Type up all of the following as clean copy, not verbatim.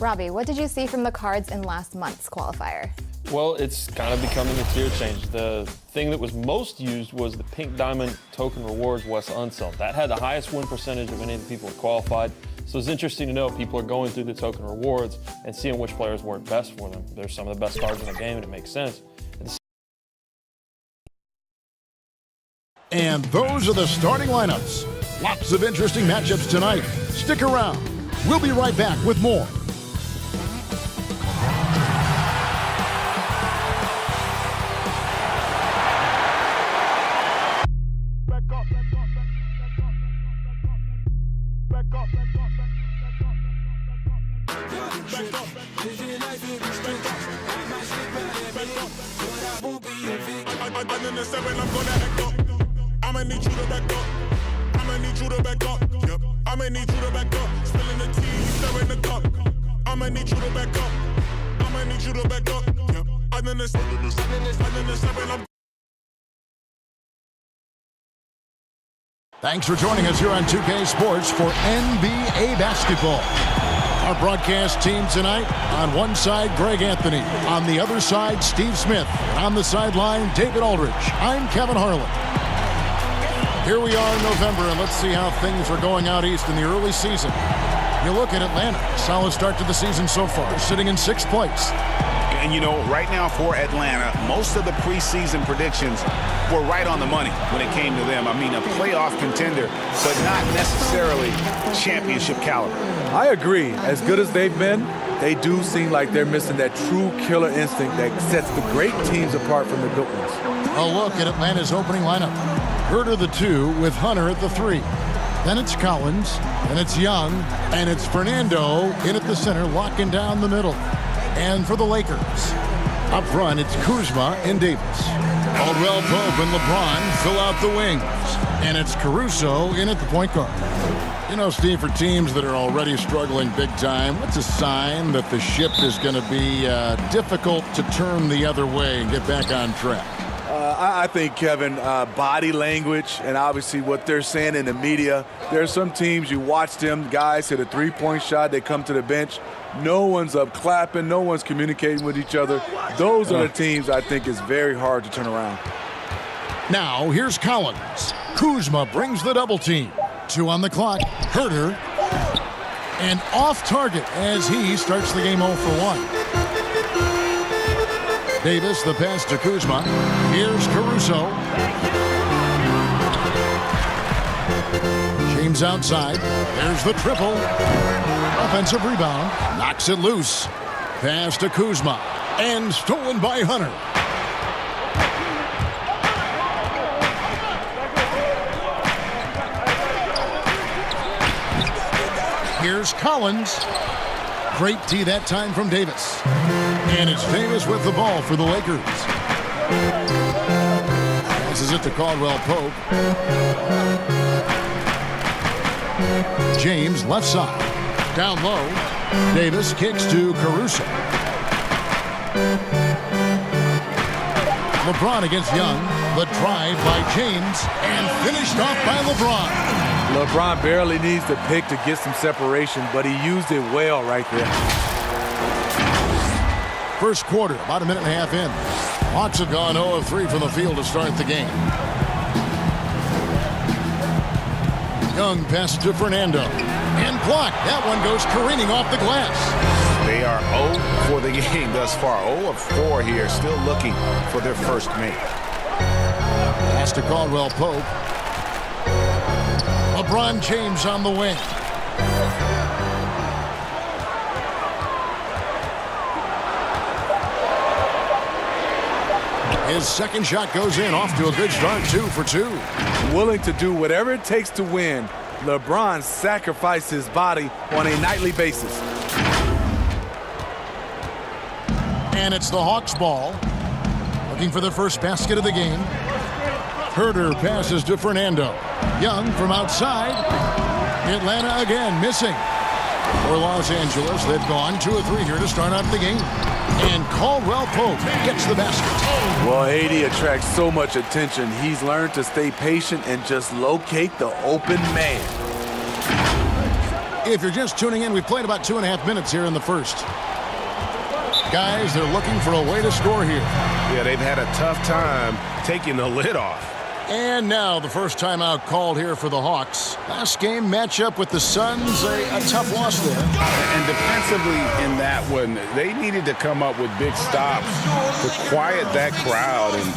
Robbie, what did you see from the cards in last month's qualifier? Well, it's kind of becoming a tier change. The thing that was most used was the Pink Diamond Token Rewards Wes Unseld. That had the highest win percentage of any of the people who qualified. So it's interesting to know people are going through the token rewards and seeing which players work best for them. They're some of the best cards in the game, and it makes sense. And those are the starting lineups. Lots of interesting matchups tonight. Stick around. We'll be right back with more. I'ma need you to back up. I'ma need you to back up. Yep. I'ma need you to back up. Spilling the tea, stirring the cup. I'ma need you to back up. I'ma need you to back up. Yep. I'm in the seven. Thanks for joining us here on 2K Sports for NBA basketball. Our broadcast team tonight, on one side, Greg Anthony. On the other side, Steve Smith. And on the sideline, David Aldridge. I'm Kevin Harlan. Here we are in November, and let's see how things are going out east in the early season. You look at Atlanta, solid start to the season so far, sitting in 6th place. And, you know, right now for Atlanta, most of the preseason predictions were right on the money when it came to them. I mean, a playoff contender, but not necessarily championship caliber. I agree. As good as they've been, they do seem like they're missing that true killer instinct that sets the great teams apart from the good ones. A look at Atlanta's opening lineup. Herter the 2 with Hunter at the 3. Then it's Collins, and it's Young, and it's Fernando in at the center, locking down the middle. And for the Lakers, up front, it's Kuzma and Davis. Caldwell Pope and LeBron fill out the wings. And it's Caruso in at the point guard. You know, Steve, for teams that are already struggling big time, what's a sign that the ship is going to be difficult to turn the other way and get back on track? I think, Kevin, body language and obviously what they're saying in the media. There are some teams, you watch them, guys hit a three-point shot, they come to the bench. No one's up clapping, no one's communicating with each other. Those are the teams I think is very hard to turn around. Now, here's Collins. Kuzma brings the double team. 2 on the clock. Herter. And off target as he starts the game 0 for 1. Davis, the pass to Kuzma. Here's Caruso. James outside. There's the triple. Offensive rebound. Knocks it loose. Pass to Kuzma. And stolen by Hunter. Here's Collins. Great tee that time from Davis. And it's Davis with the ball for the Lakers. Passes it to Caldwell Pope. James left side. Down low. Davis kicks to Caruso. LeBron against Young. The drive by James. And finished off by LeBron. LeBron barely needs the pick to get some separation, but he used it well right there. First quarter, about a minute and a half in. Hawks have gone 0 of 3 from the field to start the game. Young pass to Fernando. And blocked. That one goes careening off the glass. They are 0 for the game thus far. 0 of 4 here, still looking for their first make. Pass to Caldwell Pope. LeBron James on the wing. His second shot goes in, off to a good start, 2 for 2. Willing to do whatever it takes to win, LeBron sacrificed his body on a nightly basis. And it's the Hawks ball. Looking for the first basket of the game. Herter passes to Fernando. Young from outside. Atlanta again missing. For Los Angeles, they've gone 2 of 3 here to start out the game. And Caldwell Pope gets the basket. Well, AD attracts so much attention. He's learned to stay patient and just locate the open man. If you're just tuning in, we've played about 2.5 minutes here in the first. Guys, they're looking for a way to score here. Yeah, they've had a tough time taking the lid off. And now the first timeout called here for the Hawks. Last game matchup with the Suns, a tough loss there. And defensively in that one, they needed to come up with big stops to quiet that crowd, and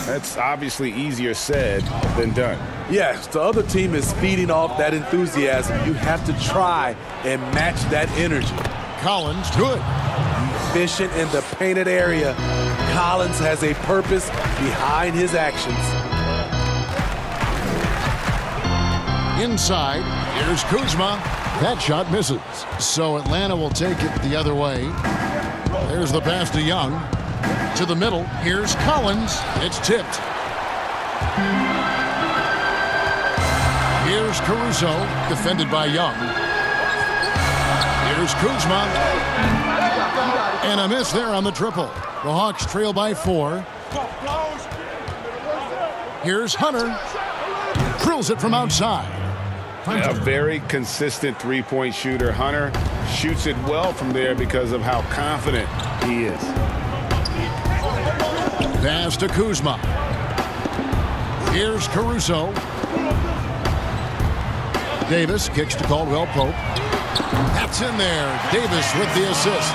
that's obviously easier said than done. Yes, the other team is feeding off that enthusiasm. You have to try and match that energy. Collins, good. Efficient in the painted area. Collins has a purpose behind his actions. Inside, here's Kuzma. That shot misses. So Atlanta will take it the other way. There's the pass to Young. To the middle, here's Collins. It's tipped. Here's Caruso, defended by Young. Here's Kuzma. And a miss there on the triple. The Hawks trail by 4. Here's Hunter. Drills it from outside. A very consistent three-point shooter. Hunter shoots it well from there because of how confident he is. Pass to Kuzma. Here's Caruso. Davis kicks to Caldwell Pope. That's in there. Davis with the assist.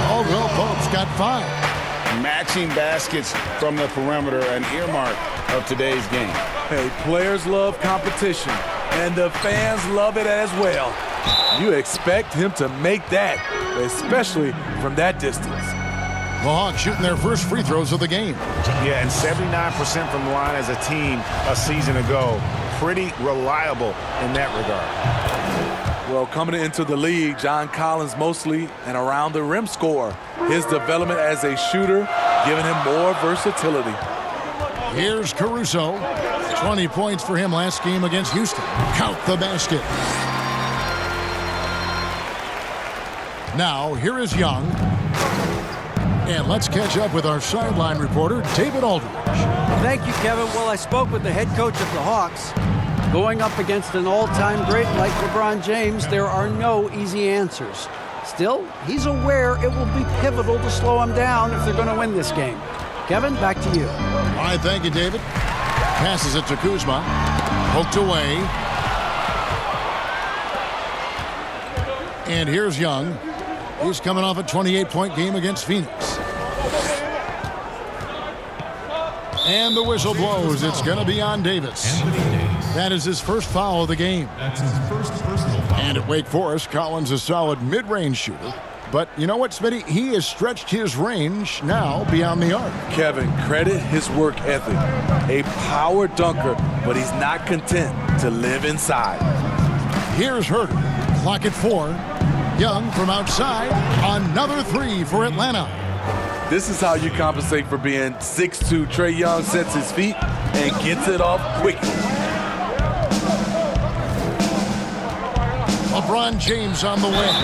Caldwell Pope's got 5. Matching baskets from the perimeter, an earmark of today's game. Hey, players love competition, and the fans love it as well. You expect him to make that, especially from that distance. The Hawks shooting their first free throws of the game. Yeah, and 79% from the line as a team a season ago. Pretty reliable in that regard. Well, coming into the league, John Collins mostly an around the rim scorer. His development as a shooter giving him more versatility. Here's Caruso. 20 points for him last game against Houston. Count the basket. Now, here is Young. And let's catch up with our sideline reporter, David Aldridge. Thank you, Kevin. Well, I spoke with the head coach of the Hawks. Going up against an all-time great like LeBron James, there are no easy answers. Still, he's aware it will be pivotal to slow him down if they're going to win this game. Kevin, back to you. All right, thank you, David. Passes it to Kuzma. Poked away. And here's Young. He's coming off a 28-point game against Phoenix. And the whistle blows. It's going to be on Davis. That is his first foul of the game. That's his first personal foul. And at Wake Forest, Collins a solid mid-range shooter. But you know what, Smitty? He has stretched his range now beyond the arc. Kevin, credit his work ethic. A power dunker, but he's not content to live inside. Here's Herter. Clock at 4. Young from outside. Another 3 for Atlanta. This is how you compensate for being 6'2". Trae Young sets his feet and gets it off quickly. LeBron James on the win.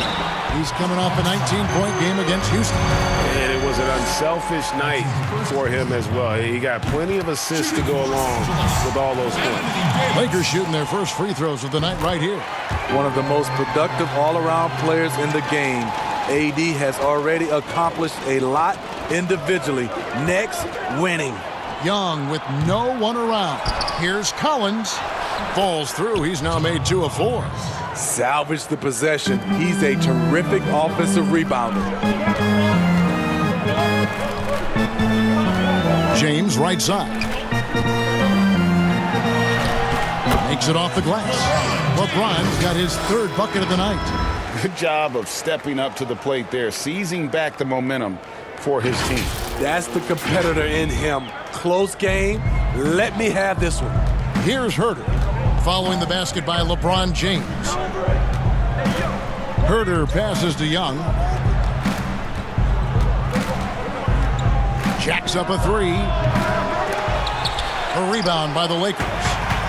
He's coming off a 19-point game against Houston. And it was an unselfish night for him as well. He got plenty of assists to go along with all those points. Lakers shooting their first free throws of the night right here. One of the most productive all-around players in the game. AD has already accomplished a lot individually. Next, winning. Young with no one around. Here's Collins. Falls through. He's now made 2 of 4. Salvage the possession. He's a terrific offensive rebounder. James right side. Makes it off the glass. LeBron's got his 3rd bucket of the night. Good job of stepping up to the plate there, seizing back the momentum for his team. That's the competitor in him. Close game. Let me have this one. Here's Herter. Following the basket by LeBron James. Herter passes to Young. Jacks up a 3. A rebound by the Lakers.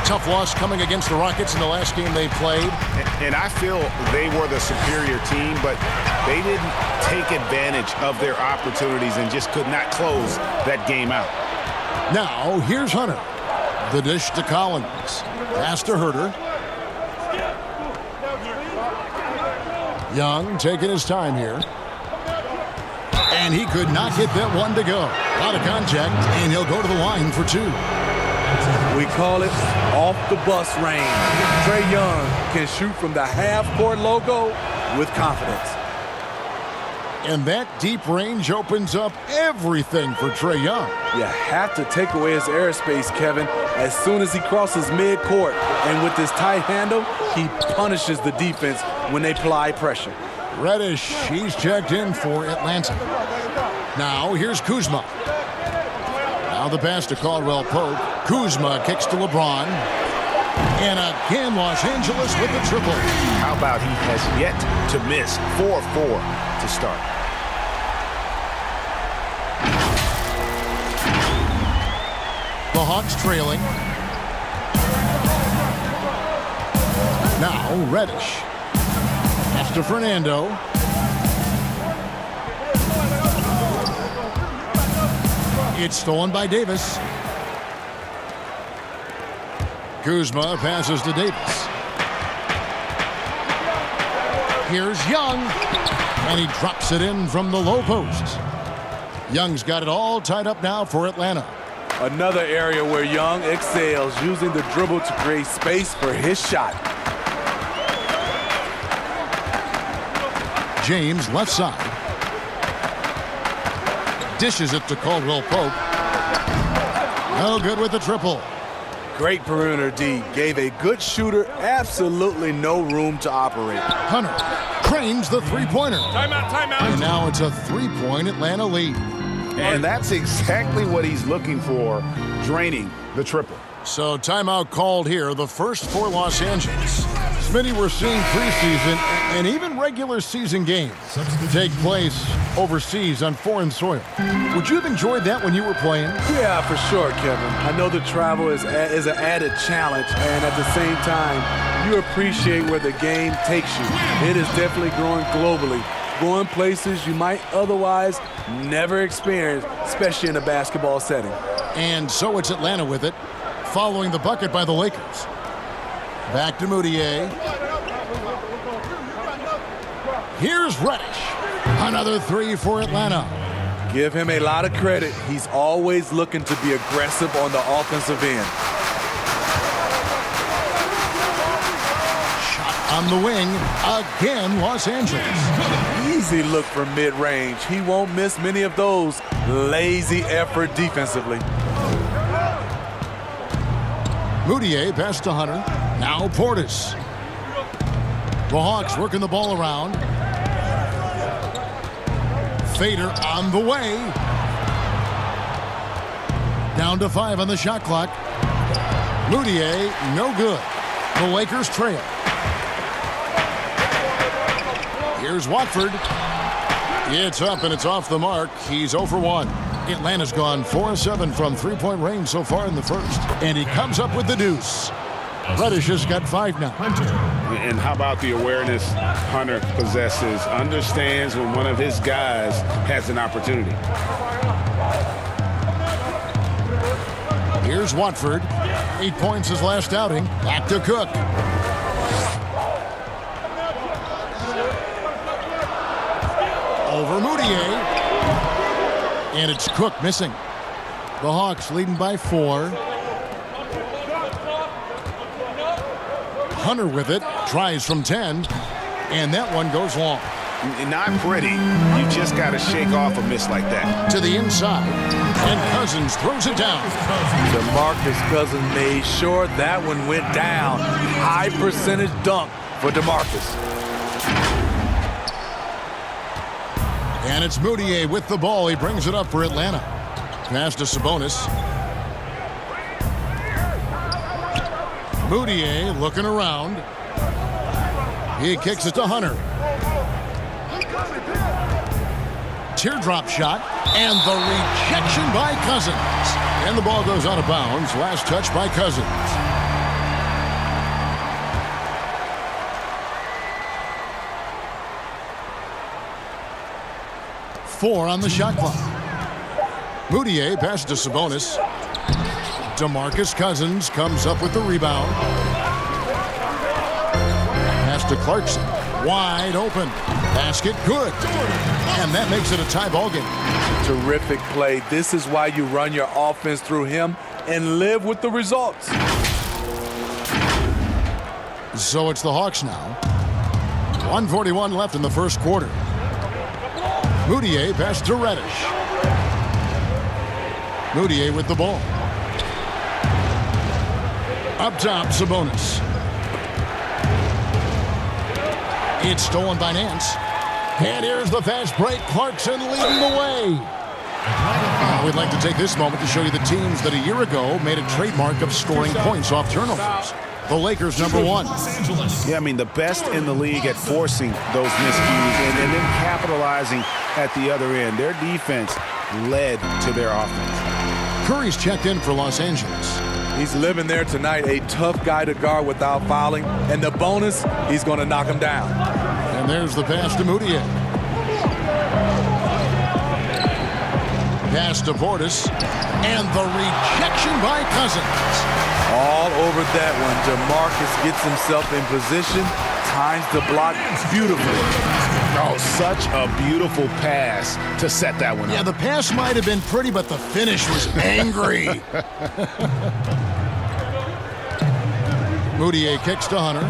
Tough loss coming against the Rockets in the last game they played. And I feel they were the superior team, but they didn't take advantage of their opportunities and just could not close that game out. Now, here's Hunter. The dish to Collins. Pass to Herter. Young taking his time here. And he could not get that one to go. Out of contact, and he'll go to the line for 2. We call it off the bus range. Trae Young can shoot from the half-court logo with confidence. And that deep range opens up everything for Trae Young. You have to take away his airspace, Kevin, as soon as he crosses mid-court. And with this tight handle, he punishes the defense when they apply pressure. Reddish, he's checked in for Atlanta. Now here's Kuzma. Now the pass to Caldwell Pope. Kuzma kicks to LeBron. And again, Los Angeles with the triple. How about he has yet to miss 4-4 to start. The Hawks trailing. Now Reddish. Pass to Fernando. It's stolen by Davis. Kuzma passes to Davis. Here's Young, and he drops it in from the low post. Young's got it all tied up now for Atlanta. Another area where Young excels, using the dribble to create space for his shot. James left side. Dishes it to Caldwell Pope. No good with the triple. Great perimeter D. Gave a good shooter absolutely no room to operate. Hunter cranes the three-pointer. Timeout, timeout. And now it's a 3-point Atlanta lead. And that's exactly what he's looking for, draining the triple. So timeout called here, the first for Los Angeles. Smitty, we're seeing preseason and even regular season games take place overseas on foreign soil. Would you have enjoyed that when you were playing? Yeah, for sure, Kevin. I know the travel is an added challenge, and at the same time, you appreciate where the game takes you. It is definitely growing globally, going places you might otherwise never experience, especially in a basketball setting. And so it's Atlanta with it, following the bucket by the Lakers. Back to Moutier. Here's Reddish. Another 3 for Atlanta. Give him a lot of credit. He's always looking to be aggressive on the offensive end. Shot on the wing. Again, Los Angeles. Easy look from mid-range. He won't miss many of those. Lazy effort defensively. Moutier pass to Hunter. Now Portis. The Hawks working the ball around. Fader on the way. Down to 5 on the shot clock. Moutier, no good. The Lakers trail. Here's Watford. It's up and it's off the mark. He's 0 for 1. Atlanta's gone 4 of 7 from three-point range so far in the first. And he comes up with the deuce. Reddish has got 5 now. And how about the awareness Hunter possesses? Understands when one of his guys has an opportunity. Here's Watford. 8 points his last outing. Back to Cook. Over Moutier. And it's Cook missing. The Hawks leading by 4. Hunter with it, tries from 10, and that one goes long. Not pretty. You just got to shake off a miss like that. To the inside, and Cousins throws it down. DeMarcus Cousins made sure that one went down. High percentage dunk for DeMarcus. And it's Moutier with the ball. He brings it up for Atlanta. Pass to Sabonis. Moutier looking around. He kicks it to Hunter. Teardrop shot, and the rejection by Cousins. And the ball goes out of bounds. Last touch by Cousins. Four on the shot clock. Moutier passes to Sabonis. DeMarcus Cousins comes up with the rebound. Pass to Clarkson. Wide open. Basket good. And that makes it a tie ball game. Terrific play. This is why you run your offense through him and live with the results. So it's the Hawks now. 1:41 left in the first quarter. Moutier pass to Reddish. Moutier with the ball. Up top, Sabonis. It's stolen by Nance. And here's the fast break. Clarkson leading the way. We'd like to take this moment to show you the teams that a year ago made a trademark of scoring points off turnovers. The Lakers, number 1. Yeah, I mean, the best in the league at forcing those miscues and then capitalizing at the other end. Their defense led to their offense. Curry's checked in for Los Angeles. He's living there tonight, a tough guy to guard without fouling. And the bonus, he's going to knock him down. And there's the pass to Moutier. Pass to Portis. And the rejection by Cousins. All over that one. DeMarcus gets himself in position, times the block beautifully. Oh, such a beautiful pass to set that one up. Yeah, the pass might have been pretty, but the finish was angry. Moutier kicks to Hunter.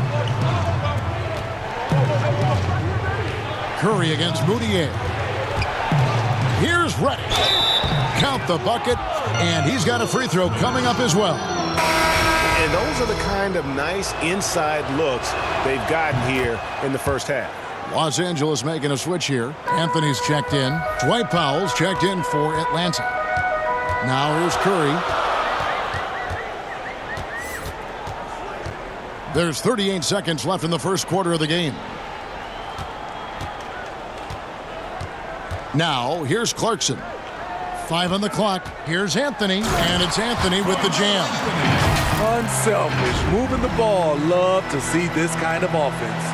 Curry against Moutier. Here's Reddish. Count the bucket, and he's got a free throw coming up as well. And those are the kind of nice inside looks they've gotten here in the first half. Los Angeles making a switch here. Anthony's checked in. Dwight Powell's checked in for Atlanta. Now here's Curry. There's 38 seconds left in the first quarter of the game. Now here's Clarkson. 5 on the clock. Here's Anthony, and it's Anthony with the jam. Unselfish, moving the ball. Love to see this kind of offense.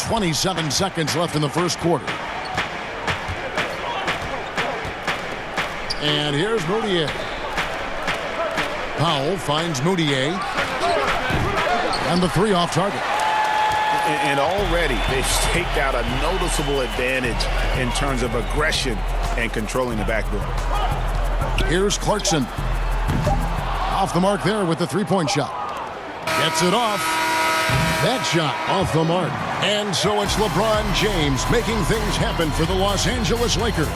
27 seconds left in the first quarter. And here's Moutier. Powell finds Moutier. And the 3 off target. And already they've staked out a noticeable advantage in terms of aggression and controlling the backdoor. Here's Clarkson. Off the mark there with the 3-point shot. Gets it off. That shot off the mark. And so it's LeBron James making things happen for the Los Angeles Lakers.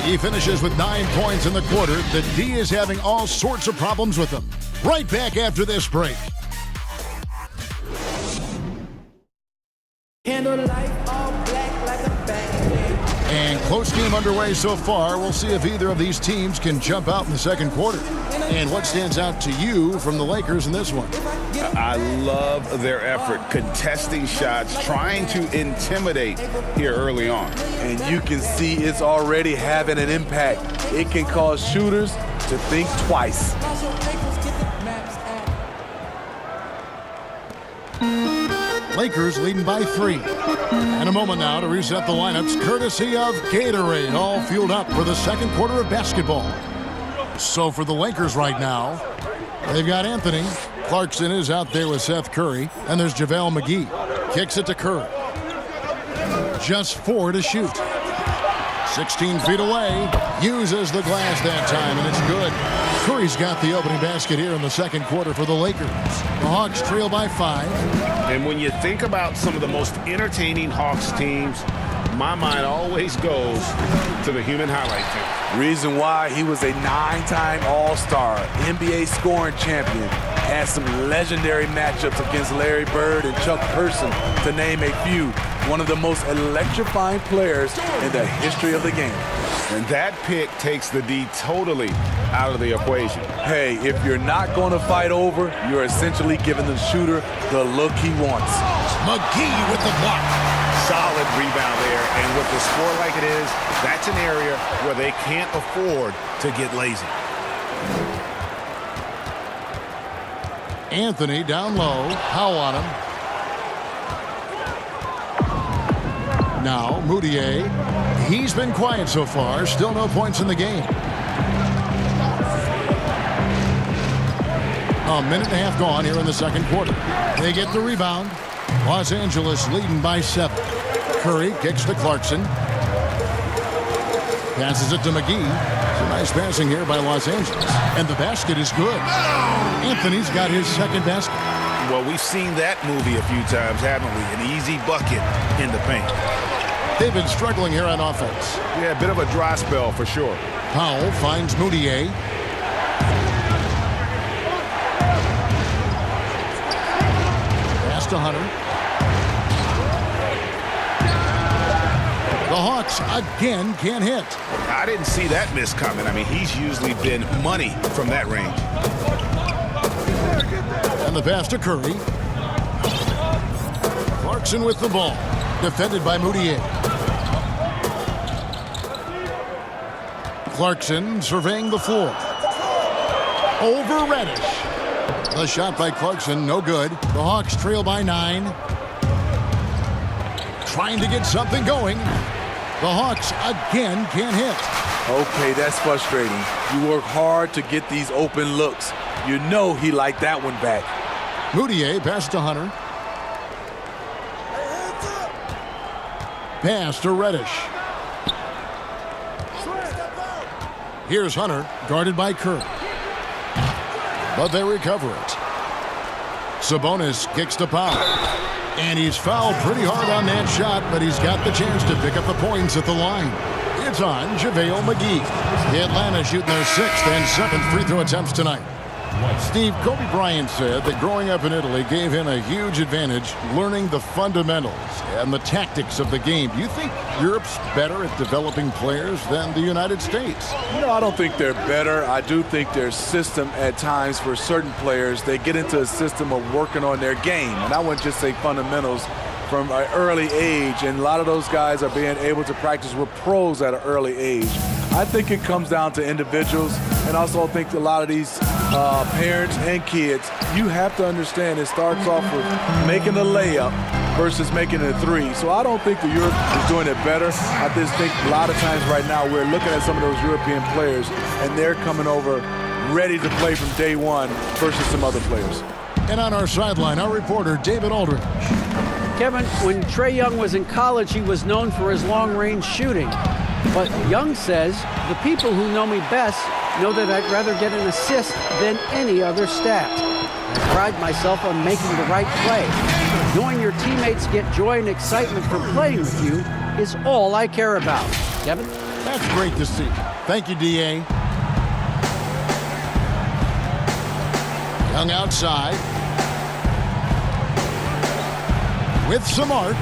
He finishes with 9 points in the quarter. The D is having all sorts of problems with him. Right back after this break. And close game underway so far. We'll see if either of these teams can jump out in the second quarter. And what stands out to you from the Lakers in this one? I love their effort, contesting shots, trying to intimidate here early on. And you can see it's already having an impact. It can cause shooters to think twice. Lakers leading by 3. And a moment now to reset the lineups courtesy of Gatorade, all fueled up for the second quarter of basketball. So for the Lakers right now, they've got Anthony. Clarkson is out there with Seth Curry. And there's JaVale McGee. Kicks it to Curry. Just 4 to shoot. 16 feet away. Uses the glass that time, and it's good. Curry's got the opening basket here in the second quarter for the Lakers. The Hawks trail by 5. And when you think about some of the most entertaining Hawks teams, my mind always goes to the human highlight tape. Reason why, he was a 9-time All-Star, NBA scoring champion, had some legendary matchups against Larry Bird and Chuck Person, to name a few. One of the most electrifying players in the history of the game. And that pick takes the D totally out of the equation. Hey, if you're not going to fight over, you're essentially giving the shooter the look he wants. McGee with the block. Solid rebound there, and with the score like it is, that's an area where they can't afford to get lazy. Anthony down low. Howe on him. Now Moutier. He's been quiet so far. Still no points in the game. A minute and a half gone here in the second quarter. They get the rebound. Los Angeles leading by 7. Curry kicks to Clarkson. Passes it to McGee. Some nice passing here by Los Angeles. And the basket is good. Anthony's got his second basket. Well, we've seen that movie a few times, haven't we? An easy bucket in the paint. They've been struggling here on offense. Yeah, a bit of a dry spell for sure. Powell finds Moutier. Pass to Hunter. The Hawks again can't hit. I didn't see that miss coming. I mean, he's usually been money from that range. And the pass to Curry. Clarkson with the ball. Defended by Moutier. Clarkson surveying the floor. Over Reddish. The shot by Clarkson, no good. The Hawks trail by 9. Trying to get something going. The Hawks again can't hit. Okay, that's frustrating. You work hard to get these open looks. You know he liked that one back. Moutier pass to Hunter. Pass to Reddish. Here's Hunter, guarded by Curry. But they recover it. Sabonis kicks to Powell. And he's fouled pretty hard on that shot, but he's got the chance to pick up the points at the line. It's on JaVale McGee. Atlanta shooting their 6th and 7th free throw attempts tonight. Steve, Kobe Bryant said that growing up in Italy gave him a huge advantage learning the fundamentals and the tactics of the game. Do you think Europe's better at developing players than the United States? No, I don't think they're better. I do think their system at times for certain players, they get into a system of working on their game. And I wouldn't just say fundamentals from an early age. And a lot of those guys are being able to practice with pros at an early age. I think it comes down to individuals, and also I think a lot of these parents and kids, you have to understand it starts off with making a layup versus making a 3. So I don't think the Europe is doing it better. I just think a lot of times right now we're looking at some of those European players, and they're coming over ready to play from day one versus some other players. And on our sideline, our reporter, David Aldridge. Kevin, when Trae Young was in college, he was known for his long-range shooting. But Young says, the people who know me best know that I'd rather get an assist than any other stat. I pride myself on making the right play. Knowing your teammates get joy and excitement from playing with you is all I care about. Kevin? That's great to see. Thank you, D.A. Young outside. With some arc.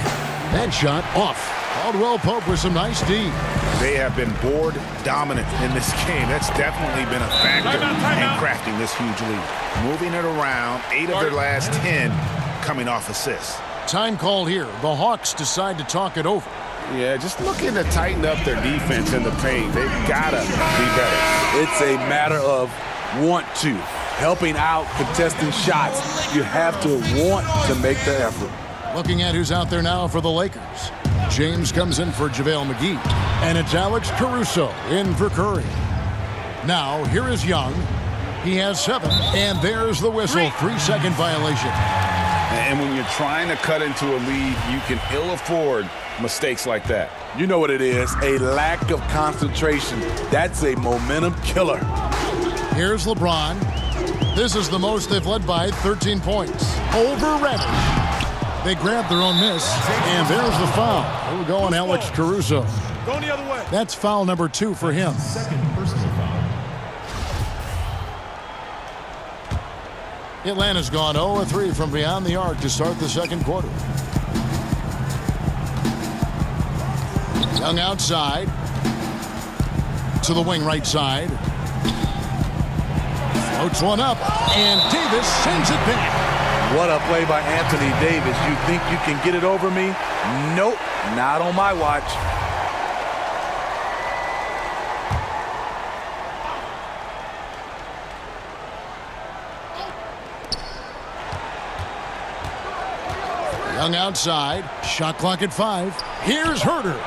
That shot off. Caldwell Pope with some nice D. They have been board dominant in this game. That's definitely been a factor in crafting this huge lead. Moving it around, 8 of their last 10 coming off assists. Time called here. The Hawks decide to talk it over. Yeah, just looking to tighten up their defense in the paint. They've got to be better. It's a matter of want to. Helping out, contesting shots. You have to want to make the effort. Looking at who's out there now for the Lakers. James comes in for JaVale McGee. And it's Alex Caruso in for Curry. Now, here is Young. He has 7. And there's the whistle. 3-second violation. And when you're trying to cut into a lead, you can ill afford mistakes like that. You know what it is, a lack of concentration. That's a momentum killer. Here's LeBron. This is the most they've led by 13 points. Over Reddish. They grabbed their own miss, and there's the foul. We'll go on Alex Caruso. Going the other way. That's foul number 2 for him. Second personal foul. Atlanta's gone 0-3 from beyond the arc to start the second quarter. Young outside. To the wing right side. Floats one up, and Davis sends it back. What a play by Anthony Davis. You think you can get it over me? Nope, not on my watch. Young outside, shot clock at 5. Here's Herter.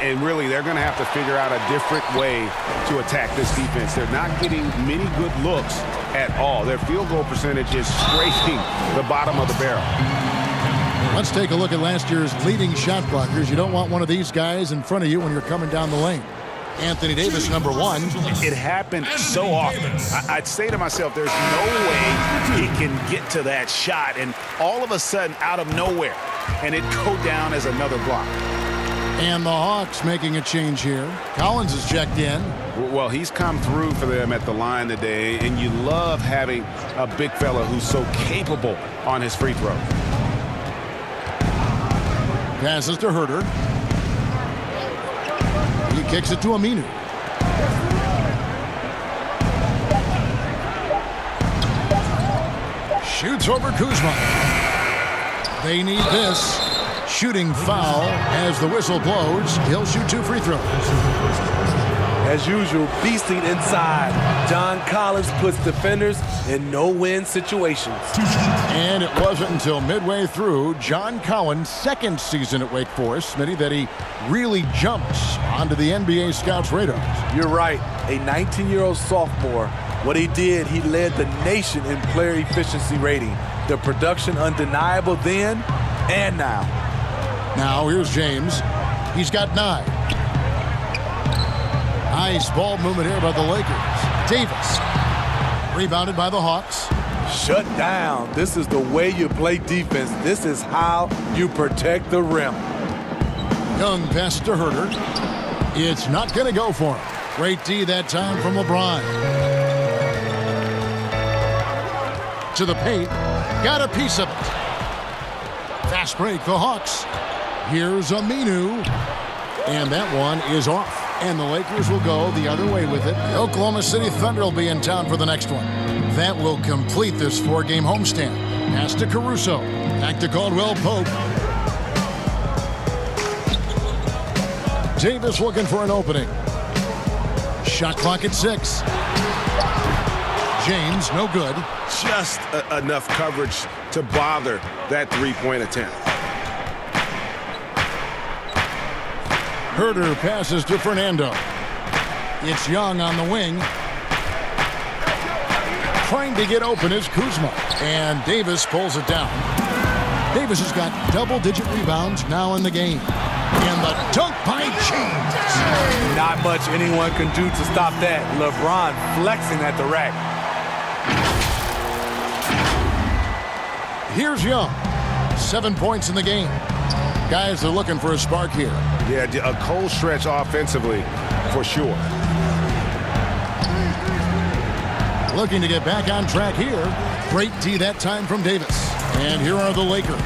And really, they're going to have to figure out a different way to attack this defense. They're not getting many good looks at all. Their field goal percentage is scraping the bottom of the barrel. Let's take a look at last year's leading shot blockers. You don't want one of these guys in front of you when you're coming down the lane. Anthony Davis, number 1. It happened so often. I'd say to myself, there's no way he can get to that shot, and all of a sudden, out of nowhere, and it go down as another block. And the Hawks making a change here. Collins is checked in. Well, he's come through for them at the line today, and you love having a big fella who's so capable on his free throw. Passes to Herter. He kicks it to Aminu. Shoots over Kuzma. They need this. Shooting foul as the whistle blows. He'll shoot 2 free throws. As usual, beasting inside. John Collins puts defenders in no-win situations. And it wasn't until midway through John Collins' second season at Wake Forest, Smitty, that he really jumps onto the NBA scouts' radars. You're right. A 19-year-old sophomore. What he did, he led the nation in player efficiency rating. The production undeniable then and now. Now here's James. He's got 9. Nice ball movement here by the Lakers. Davis. Rebounded by the Hawks. Shut down. This is the way you play defense. This is how you protect the rim. Young pass to Herter. It's not going to go for him. Great D that time from LeBron. To the paint. Got a piece of it. Fast break, the Hawks. Here's Aminu. And that one is off. And the Lakers will go the other way with it. The Oklahoma City Thunder will be in town for the next one. That will complete this 4-game homestand. Pass to Caruso. Back to Caldwell Pope. Davis looking for an opening. Shot clock at 6. James, no good. Just enough coverage to bother that three-point attempt. Herter passes to Fernando. It's Young on the wing. Trying to get open is Kuzma. And Davis pulls it down. Davis has got double-digit rebounds now in the game. And the dunk by James. Not much anyone can do to stop that. LeBron flexing at the rack. Here's Young. 7 points in the game. Guys are looking for a spark here. Yeah, a cold stretch offensively, for sure. Looking to get back on track here. Great D that time from Davis. And here are the Lakers.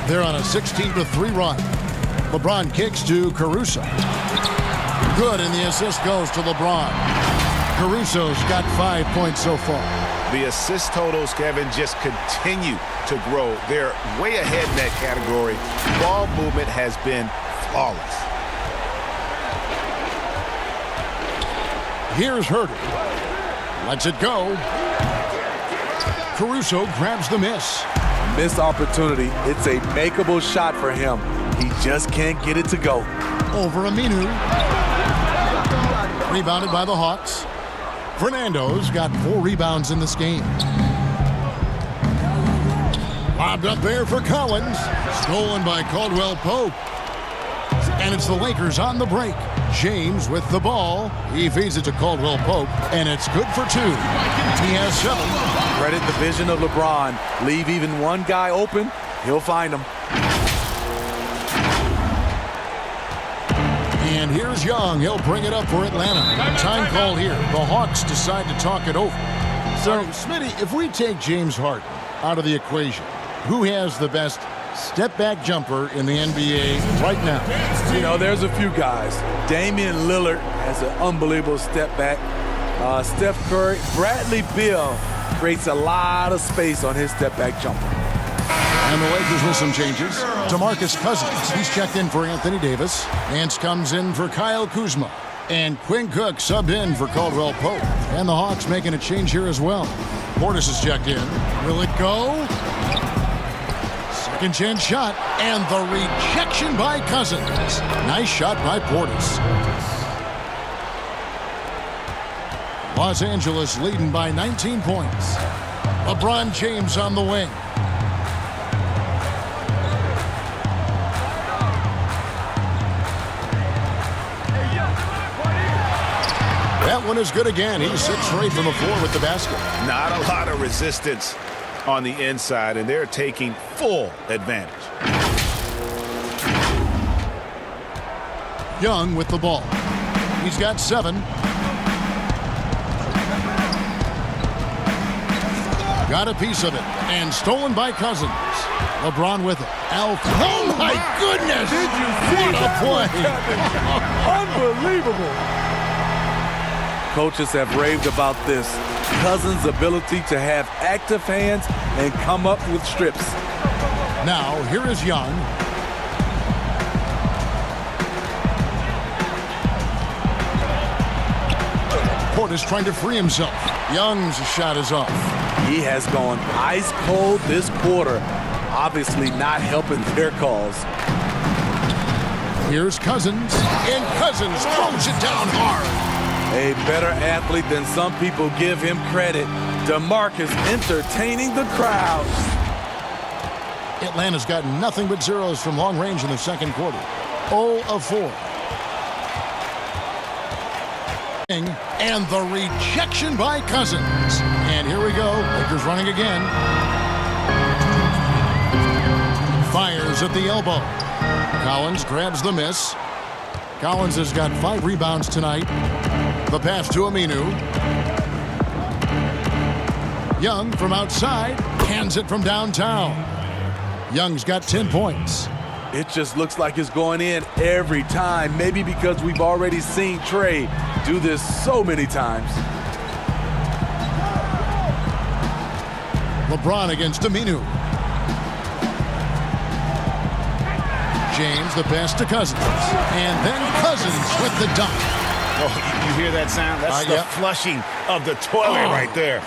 They're on a 16-3 run. LeBron kicks to Caruso. Good, and the assist goes to LeBron. Caruso's got 5 points so far. The assist totals, Kevin, just continue to grow. They're way ahead in that category. Ball movement has been flawless. Here's Herter. Lets it go. Caruso grabs the miss. Missed opportunity. It's a makeable shot for him. He just can't get it to go. Over Aminu. Rebounded by the Hawks. Fernando's got 4 rebounds in this game. Lobbed up there for Collins. Stolen by Caldwell Pope. And it's the Lakers on the break. James with the ball. He feeds it to Caldwell Pope, and it's good for 2. He has 7. Credit the vision of LeBron. Leave even one guy open, he'll find him. And here's Young. He'll bring it up for Atlanta. Time call here. The Hawks decide to talk it over. So, Smitty, if we take James Harden out of the equation, who has the best step-back jumper in the NBA right now? You know, there's a few guys. Damian Lillard has an unbelievable step-back. Steph Curry, Bradley Beal creates a lot of space on his step-back jumper. And the Lakers with some changes. DeMarcus Cousins, he's checked in for Anthony Davis. Nance comes in for Kyle Kuzma. And Quinn Cook subbed in for Caldwell Pope. And the Hawks making a change here as well. Portis is checked in. Will it go? Second chance shot. And the rejection by Cousins. Nice shot by Portis. Los Angeles leading by 19 points. LeBron James on the wing. That one is good again. He's 6 straight from the floor with the basket. Not a lot of resistance on the inside, and they're taking full advantage. Young with the ball. He's got 7. Got a piece of it. And stolen by Cousins. LeBron with it. Oh my goodness! Did you see what a play? Unbelievable. Coaches have raved about this. Cousins' ability to have active hands and come up with strips. Now, here is Young. Portis trying to free himself. Young's shot is off. He has gone ice cold this quarter. Obviously not helping their cause. Here's Cousins. And Cousins throws it down hard. A better athlete than some people give him credit. DeMarcus entertaining the crowd. Atlanta's got nothing but zeros from long range in the second quarter. 0 of 4. And the rejection by Cousins. And here we go. Lakers running again. Fires at the elbow. Collins grabs the miss. Collins has got 5 rebounds tonight. The pass to Aminu. Young from outside hands it from downtown. Young's got 10 points. It just looks like it's going in every time. Maybe because we've already seen Trey do this so many times. LeBron against Aminu. James, the pass to Cousins. And then Cousins with the dunk. Oh, you hear that sound? That's the flushing of the toilet right there.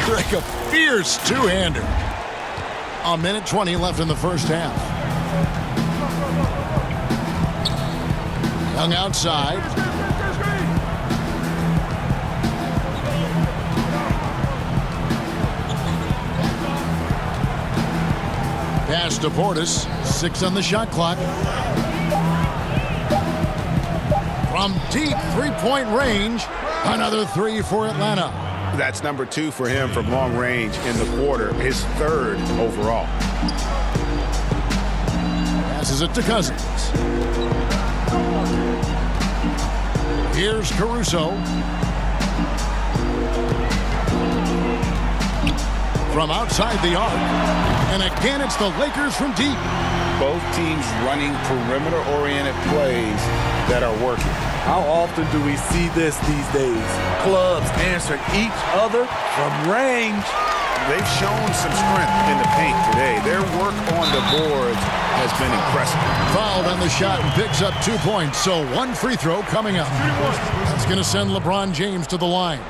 Like a fierce two-hander. 1:20 left in the first half. Young outside. Pass to Portis. 6 on the shot clock. From deep three-point range, another 3 for Atlanta. That's number 2 for him from long range in the quarter, his 3rd overall. Passes it to Cousins. Here's Caruso. From outside the arc. And again, it's the Lakers from deep. Both teams running perimeter-oriented plays that are working. How often do we see this these days? Clubs answering each other from range. They've shown some strength in the paint today. Their work on the boards has been impressive. Fouled on the shot and picks up 2 points, so 1 free throw coming up. That's going to send LeBron James to the line.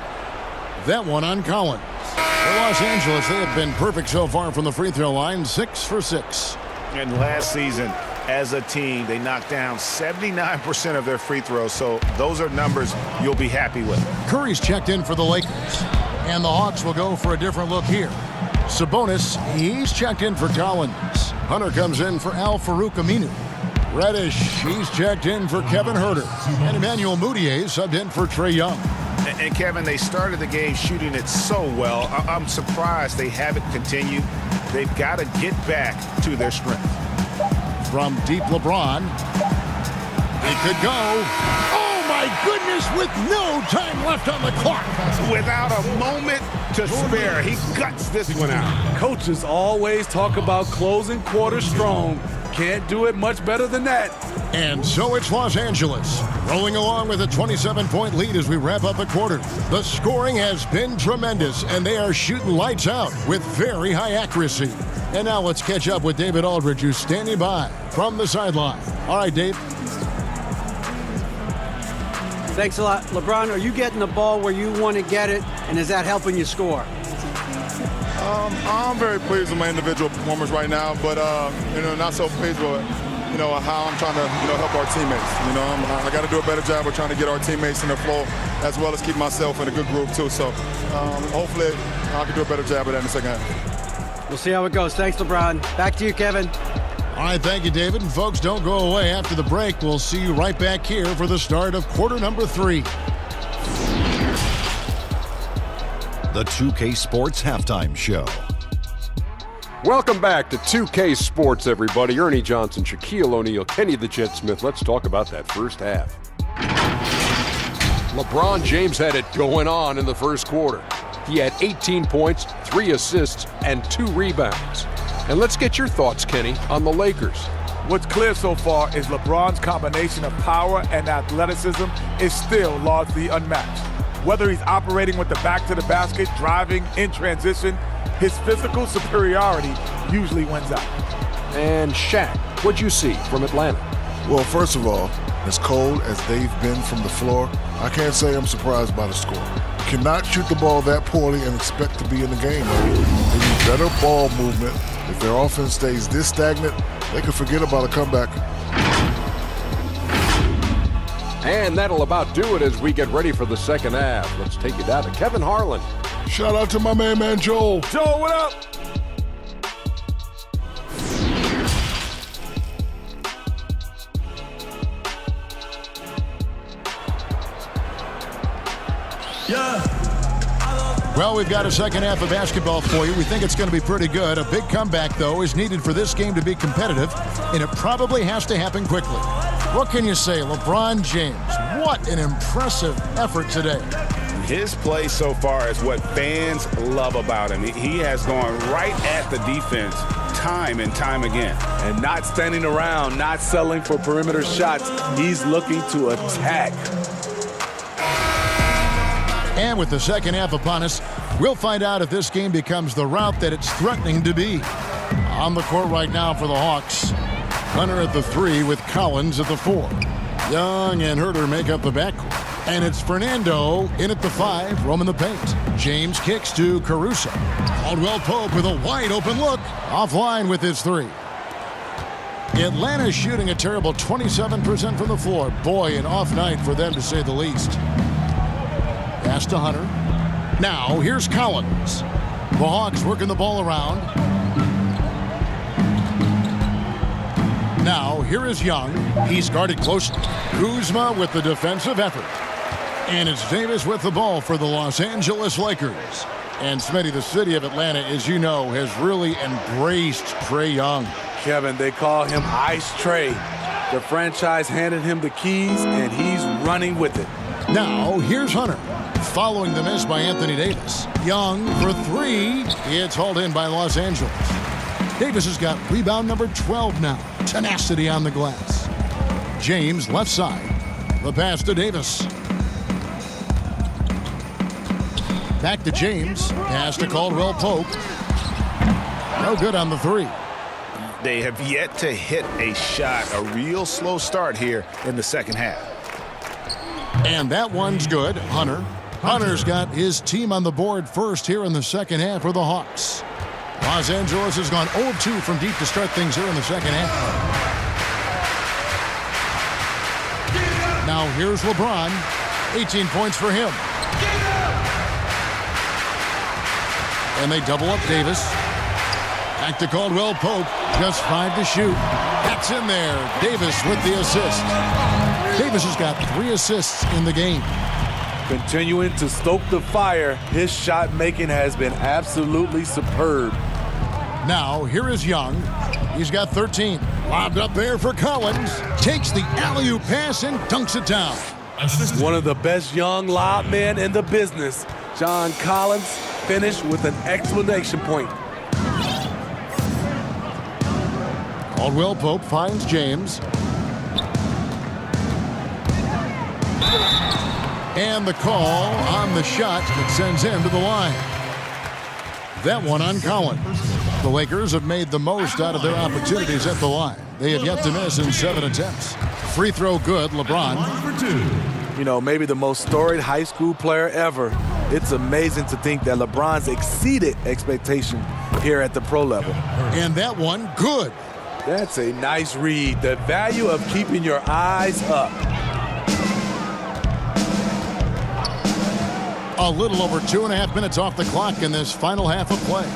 That one on Collins. For Los Angeles, they have been perfect so far from the free throw line, 6 for 6. And last season, as a team, they knocked down 79% of their free throws, so those are numbers you'll be happy with. Curry's checked in for the Lakers, and the Hawks will go for a different look here. Sabonis, he's checked in for Collins. Hunter comes in for Al-Farouq Aminu. Reddish, he's checked in for Kevin Huerter. And Emmanuel Mudiay subbed in for Trae Young. And Kevin, they started the game shooting it so well. I'm surprised they haven't continued. They've got to get back to their strength. From deep LeBron. It could go. Oh, my goodness, with no time left on the clock. Without a moment to spare, he guts this one out. Coaches always talk about closing quarters strong. Can't do it much better than that. And so it's Los Angeles, rolling along with a 27-point lead as we wrap up the quarter. The scoring has been tremendous, and they are shooting lights out with very high accuracy. And now let's catch up with David Aldridge, who's standing by from the sideline. All right, Dave. Thanks a lot. LeBron, are you getting the ball where you want to get it, and is that helping you score? I'm very pleased with my individual performance right now, but not so pleased with how I'm trying to, help our teammates. I got to do a better job of trying to get our teammates in the flow as well as keep myself in a good groove too. So hopefully I can do a better job of that in the second half. We'll see how it goes. Thanks, LeBron. Back to you, Kevin. All right, thank you, David. And folks, don't go away. After the break, we'll see you right back here for the start of quarter number 3. The 2K Sports Halftime Show. Welcome back to 2K Sports, everybody. Ernie Johnson, Shaquille O'Neal, Kenny the Jet Smith. Let's talk about that first half. LeBron James had it going on in the first quarter. He had 18 points, 3 assists, and 2 rebounds. And let's get your thoughts, Kenny, on the Lakers. What's clear so far is LeBron's combination of power and athleticism is still largely unmatched. Whether he's operating with the back to the basket, driving in transition, his physical superiority usually wins out. And Shaq, what'd you see from Atlanta? Well, first of all, as cold as they've been from the floor, I can't say I'm surprised by the score. You cannot shoot the ball that poorly and expect to be in the game. They need better ball movement. If their offense stays this stagnant, they can forget about a comeback. And that'll about do it as we get ready for the second half. Let's take it down to Kevin Harlan. Shout out to my man Joel. Joel, what up? Well, we've got a second half of basketball for you. We think it's going to be pretty good. A big comeback, though, is needed for this game to be competitive, and it probably has to happen quickly. What can you say? LeBron James, what an impressive effort today. His play so far is what fans love about him. He has gone right at the defense time and time again. And not standing around, not settling for perimeter shots. He's looking to attack. And with the second half upon us, we'll find out if this game becomes the route that it's threatening to be. On the court right now for the Hawks, Hunter at the 3 with Collins at the 4. Young and Herter make up the backcourt. And it's Fernando in at the 5, roaming the paint. James kicks to Caruso. Caldwell Pope with a wide open look. Offline with his 3. Atlanta's shooting a terrible 27% from the floor. Boy, an off night for them to say the least. Pass to Hunter. Now, here's Collins. The Hawks working the ball around. Now, here is Young. He's guarded closely. Kuzma with the defensive effort. And it's Davis with the ball for the Los Angeles Lakers. And Smitty, the city of Atlanta, as you know, has really embraced Trae Young. Kevin, they call him Ice Trae. The franchise handed him the keys, and he's running with it. Now, here's Hunter. Following the miss by Anthony Davis. Young for 3. It's hauled in by Los Angeles. Davis has got rebound number 12 now. Tenacity on the glass. James left side. The pass to Davis. Back to James. Pass to Caldwell Pope. No good on the 3. They have yet to hit a shot, a real slow start here in the second half. And that one's good. Hunter's got his team on the board first here in the second half for the Hawks. Los Angeles has gone 0-2 from deep to start things here in the second half. Now here's LeBron. 18 points for him. And they double up Davis. Back to Caldwell Pope. Just 5 to shoot. That's in there. Davis with the assist. Davis has got 3 assists in the game. Continuing to stoke the fire, his shot making has been absolutely superb. Now, here is Young. He's got 13. Lobbed up there for Collins. Takes the alley-oop pass and dunks it down. One of the best young lob men in the business. John Collins finished with an exclamation point. Caldwell Pope finds James. And the call on the shot that sends him to the line. That one on Collins. The Lakers have made the most out of their opportunities at the line. They have yet to miss in 7 attempts. Free throw good, LeBron. You know, maybe the most storied high school player ever. It's amazing to think that LeBron's exceeded expectation here at the pro level. And that one good. That's a nice read. The value of keeping your eyes up. A little over 2.5 minutes off the clock in this final half of play.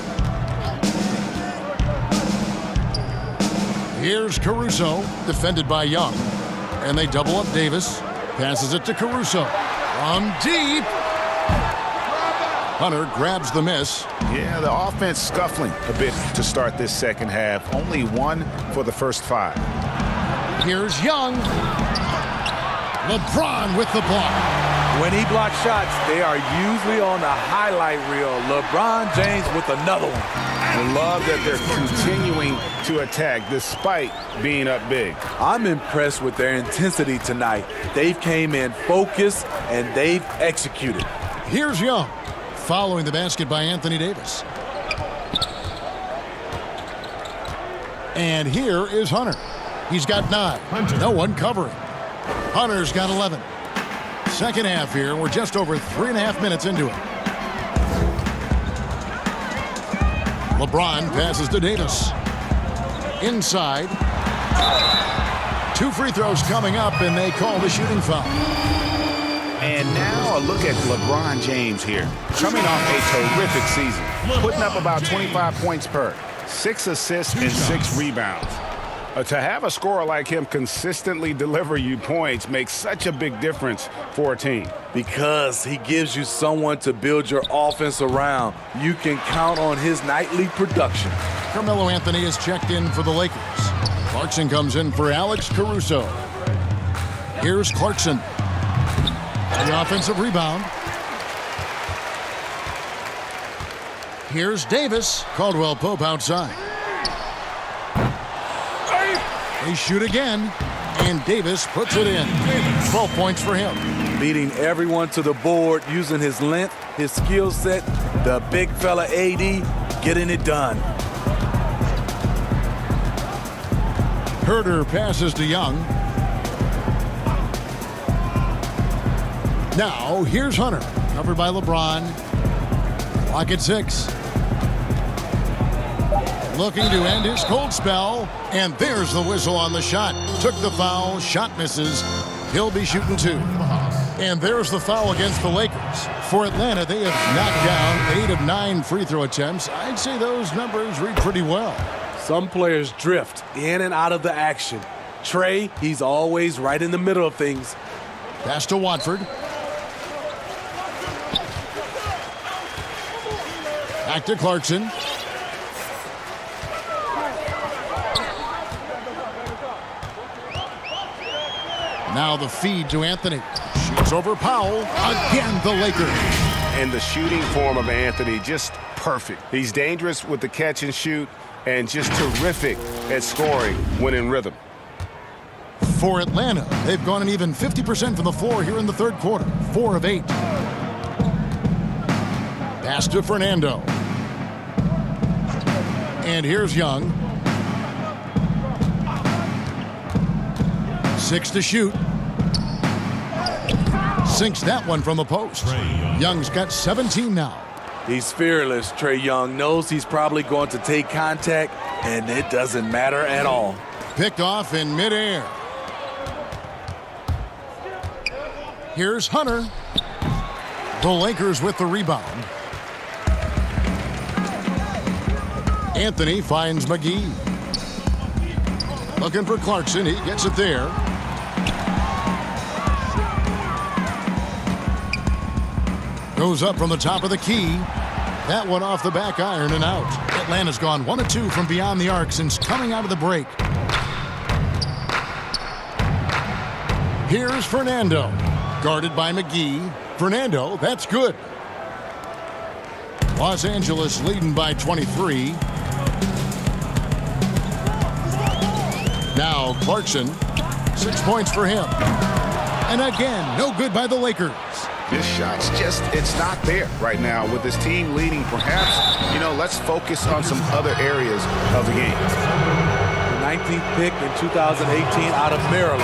Here's Caruso, defended by Young. And they double up Davis. Passes it to Caruso. From deep. Hunter grabs the miss. Yeah, the offense scuffling a bit to start this second half. Only 1 for the first 5. Here's Young. LeBron with the block. When he blocks shots, they are usually on the highlight reel. LeBron James with another one. I love that they're continuing to attack despite being up big. I'm impressed with their intensity tonight. They've came in focused and they've executed. Here's Young, following the basket by Anthony Davis. And here is Hunter. He's got 9. No one covering. Hunter's got 11. Second half here. We're just over 3.5 minutes into it. LeBron passes to Davis. Inside. 2 free throws coming up, and they call the shooting foul. And now a look at LeBron James here. Coming off a terrific season. Putting up about 25 points per. 6 assists and 6 rebounds. To have a scorer like him consistently deliver you points makes such a big difference for a team. Because he gives you someone to build your offense around. You can count on his nightly production. Carmelo Anthony is checked in for the Lakers. Clarkson comes in for Alex Caruso. Here's Clarkson. The offensive rebound. Here's Davis. Caldwell Pope outside. They shoot again, and Davis puts it in. 12 points for him. Leading everyone to the board, using his length, his skill set, the big fella AD, getting it done. Herter passes to Young. Now, here's Hunter, covered by LeBron. Clock at 6. Looking to end his cold spell, and there's the whistle on the shot. Took the foul, shot misses. He'll be shooting 2. And there's the foul against the Lakers. For Atlanta, they have knocked down 8 of 9 free throw attempts. I'd say those numbers read pretty well. Some players drift in and out of the action. Trey, he's always right in the middle of things. Pass to Watford. Back to Clarkson. Now the feed to Anthony. Shoots over Powell. Again, the Lakers. And the shooting form of Anthony, just perfect. He's dangerous with the catch and shoot and just terrific at scoring when in rhythm. For Atlanta, they've gone an even 50% from the floor here in the third quarter. 4 of 8. Pass to Fernando. And here's Young. 6 to shoot. Sinks that one from the post. Young's got 17 now. He's fearless. Trae Young knows he's probably going to take contact, and it doesn't matter at all. Picked off in midair. Here's Hunter. The Lakers with the rebound. Anthony finds McGee. Looking for Clarkson. He gets it there. Goes up from the top of the key. That one off the back iron and out. Atlanta's gone 1 of 2 from beyond the arc since coming out of the break. Here's Fernando. Guarded by McGee. Fernando, that's good. Los Angeles leading by 23. Now Clarkson. 6 points for him. And again, no good by the Lakers. This shot's just, it's not there right now. With this team leading, perhaps, let's focus on some other areas of the game. The 19th pick in 2018 out of Maryland,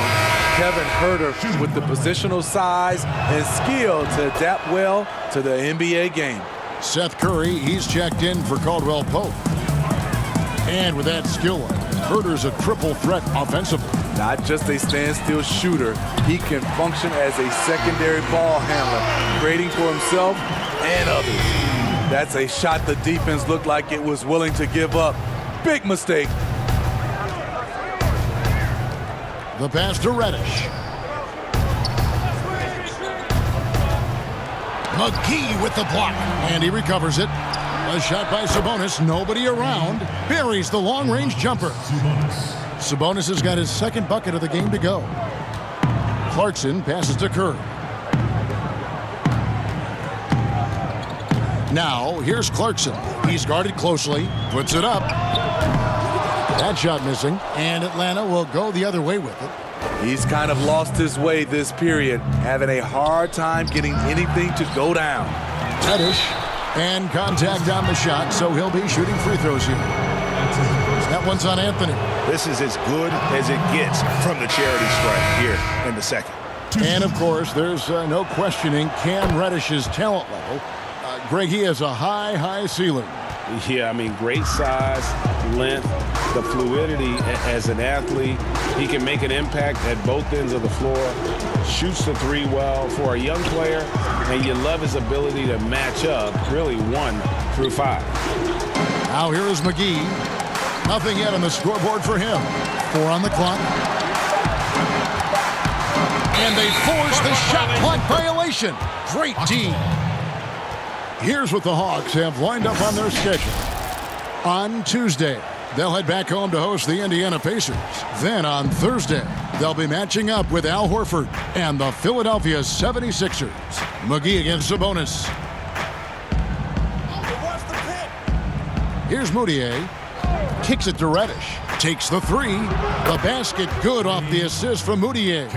Kevin Herter with the positional size and skill to adapt well to the NBA game. Seth Curry, he's checked in for Caldwell Pope. And with that skill, Herder's a triple threat offensively. Not just a standstill shooter, he can function as a secondary ball handler, creating for himself and others. That's a shot the defense looked like it was willing to give up. Big mistake. The pass to Reddish. McGee with the block, and he recovers it. A shot by Sabonis, nobody around. Buries the long-range jumper. Sabonis has got his second bucket of the game to go. Clarkson passes to Curry. Now, here's Clarkson. He's guarded closely, puts it up. That shot missing, and Atlanta will go the other way with it. He's kind of lost his way this period, having a hard time getting anything to go down. Reddish, and contact on the shot, so he'll be shooting free throws here. That one's on Anthony. This is as good as it gets from the charity stripe here in the second. And, of course, there's no questioning Cam Reddish's talent level. Greg, he has a high ceiling. Yeah, I mean, great size, length, the fluidity as an athlete. He can make an impact at both ends of the floor, shoots the three well for a young player, and you love his ability to match up really 1 through 5. Now here is McGee. Nothing yet on the scoreboard for him. 4 on the clock. And they force the shot clock violation. Great team. Here's what the Hawks have lined up on their schedule. On Tuesday, they'll head back home to host the Indiana Pacers. Then on Thursday, they'll be matching up with Al Horford and the Philadelphia 76ers. McGee against Sabonis. Here's Moutier. Kicks it to Reddish. Takes the 3. The basket good off the assist from Moutier.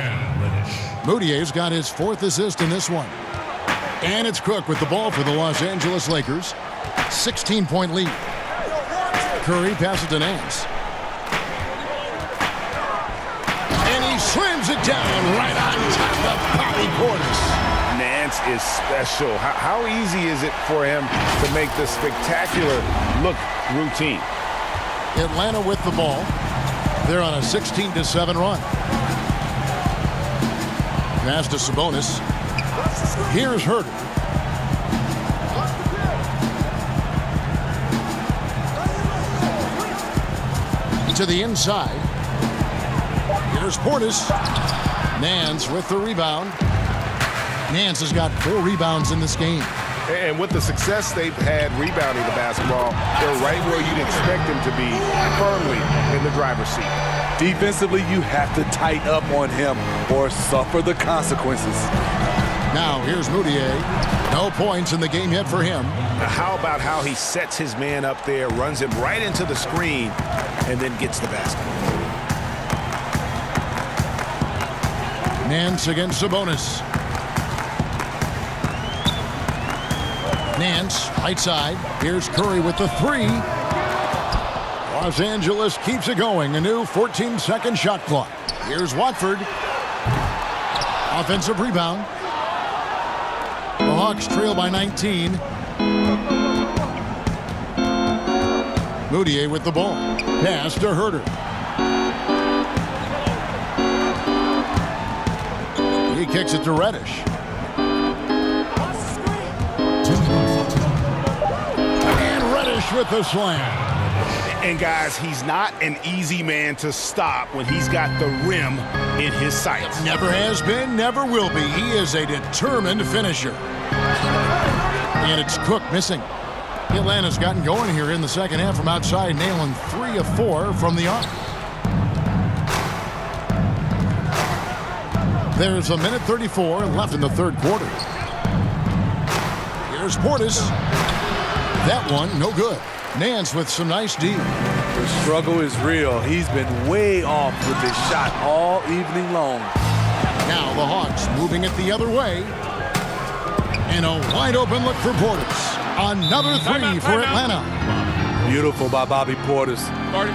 Moutier's got his 4th assist in this one. And it's Cook with the ball for the Los Angeles Lakers. 16-point lead. Curry passes to Nance. And he slams it down right on top of Bobby Portis. Nance is special. How easy is it for him to make the spectacular look routine? Atlanta with the ball. They're on a 16-7 run. Pass to Sabonis. Here's Herder. To the inside. Here's Portis. Nance with the rebound. Nance has got 4 rebounds in this game. And with the success they've had rebounding the basketball, they're right where you'd expect them to be, firmly in the driver's seat. Defensively, you have to tighten up on him or suffer the consequences. Now, here's Moutier. No points in the game yet for him. How about how he sets his man up there, runs him right into the screen, and then gets the basket. Nance against Sabonis. Nance, right side. Here's Curry with the 3. Los Angeles keeps it going. A new 14-second shot clock. Here's Watford. Offensive rebound. The Hawks trail by 19. Moutier with the ball. Pass to Herder. He kicks it to Reddish. And Reddish with the slam. And guys, he's not an easy man to stop when he's got the rim in his sights. Never has been, never will be. He is a determined finisher. And it's Cook missing. Atlanta's gotten going here in the second half from outside, nailing 3 of 4 from the arc. There's a minute 34 left in the third quarter. Here's Portis. That one, no good. Nance with some nice D. The struggle is real. He's been way off with his shot all evening long. Now the Hawks moving it the other way. And a wide open look for Portis. Another 3 for Atlanta. Beautiful by Bobby Portis.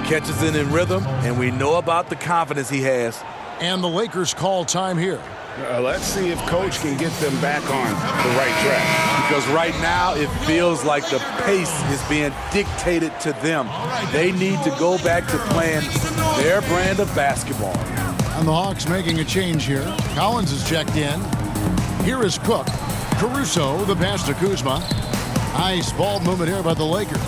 Catches it in rhythm, and we know about the confidence he has. And the Lakers call time here. Let's see if Coach can get them back on the right track. Because right now it feels like the pace is being dictated to them. They need to go back to playing their brand of basketball. And the Hawks making a change here. Collins is checked in. Here is Cook. Caruso, the pass to Kuzma. Nice ball movement here by the Lakers.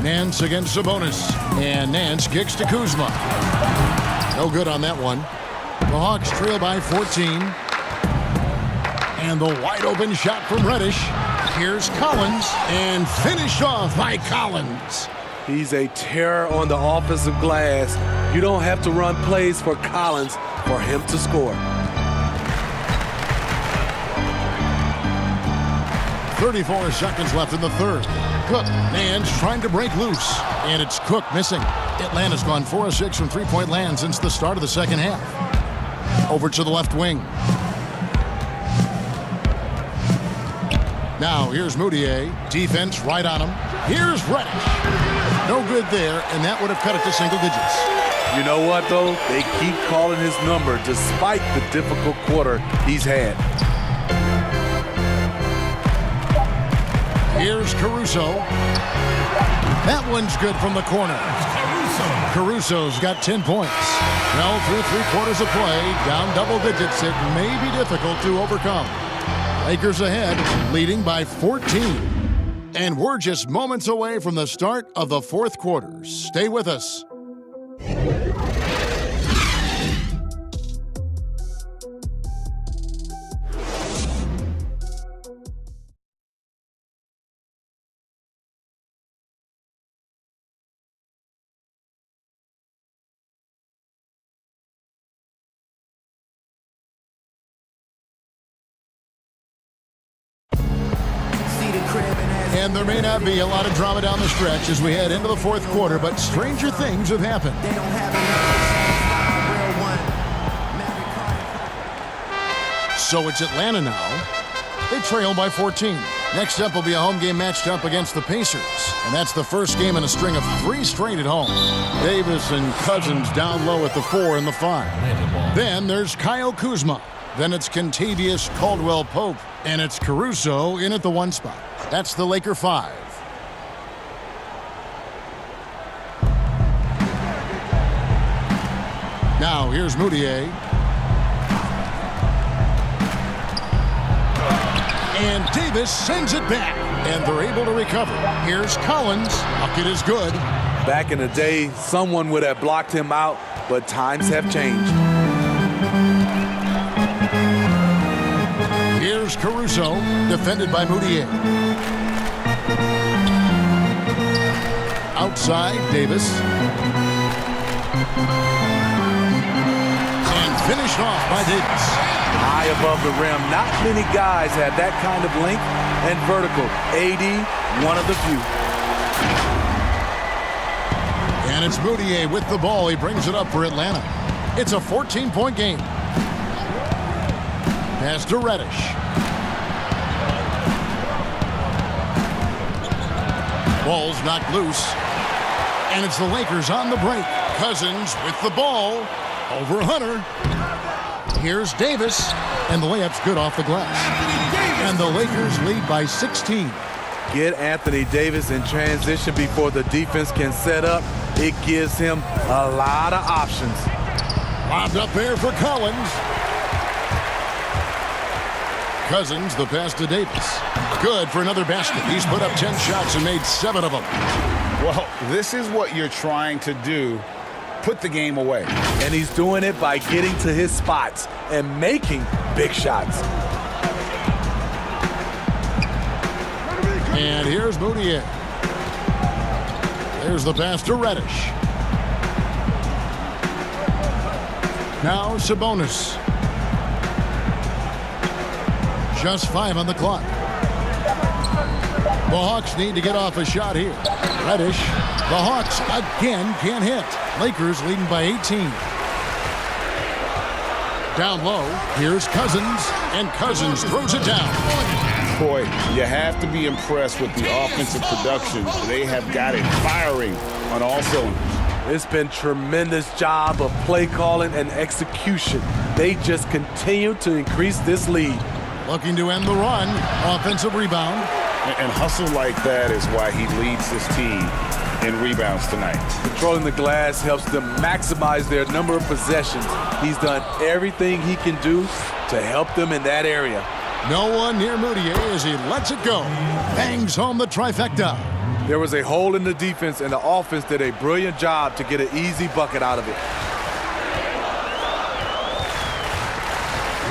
Nance against Sabonis. And Nance kicks to Kuzma. No good on that one. The Hawks trail by 14. And the wide open shot from Reddish. Here's Collins. And finished off by Collins. He's a terror on the offensive glass. You don't have to run plays for Collins for him to score. 34 seconds left in the third. Cook, Nance trying to break loose. And it's Cook missing. Atlanta's gone 4 of 6 from three-point land since the start of the second half. Over to the left wing. Now here's Moutier. Defense right on him. Here's Reddish. No good there, and that would have cut it to single digits. You know what, though? They keep calling his number despite the difficult quarter he's had. Here's Caruso. That one's good from the corner. Caruso's got 10 points. Well, through 3/4 of play, down double digits, it may be difficult to overcome. Lakers ahead, leading by 14. And we're just moments away from the start of the fourth quarter. Stay with us. And there may not be a lot of drama down the stretch as we head into the fourth quarter, but stranger things have happened. So it's Atlanta now. They trail by 14. Next up will be a home game matched up against the Pacers. And that's the first game in a string of 3 straight at home. Davis and Cousins down low at the 4 and the 5. Then there's Kyle Kuzma. Then it's Kentavious Caldwell-Pope. And it's Caruso in at the 1 spot. That's the Laker 5. Now here's Moutier. And Davis sends it back. And they're able to recover. Here's Collins. Bucket is good. Back in the day, someone would have blocked him out, but times have changed. Here's Caruso, defended by Moutier. Outside, Davis. And finished off by Davis. High above the rim. Not many guys have that kind of length and vertical. AD, one of the few. And it's Moutier with the ball. He brings it up for Atlanta. It's a 14-point game. Pass to Reddish. Ball's knocked loose. And it's the Lakers on the break. Cousins with the ball. Over Hunter. Here's Davis. And the layup's good off the glass. And the Lakers lead by 16. Get Anthony Davis in transition before the defense can set up. It gives him a lot of options. Lobbed up there for Collins. Cousins, the pass to Davis. Good for another basket. He's put up 10 shots and made 7 of them. Well, this is what you're trying to do. Put the game away. And he's doing it by getting to his spots and making big shots. And here's Moutier. There's the pass to Reddish. Now Sabonis. Just 5 on the clock. The Hawks need to get off a shot here. Reddish. The Hawks again can't hit. Lakers leading by 18. Down low. Here's Cousins. And Cousins throws it down. Boy, you have to be impressed with the offensive production. They have got it firing on all cylinders. It's been tremendous job of play calling and execution. They just continue to increase this lead. Looking to end the run. Offensive rebound. And hustle like that is why he leads this team in rebounds tonight. Controlling the glass helps them maximize their number of possessions. He's done everything he can do to help them in that area. No one near Moutier as he lets it go. Bangs home the trifecta. There was a hole in the defense, and the offense did a brilliant job to get an easy bucket out of it.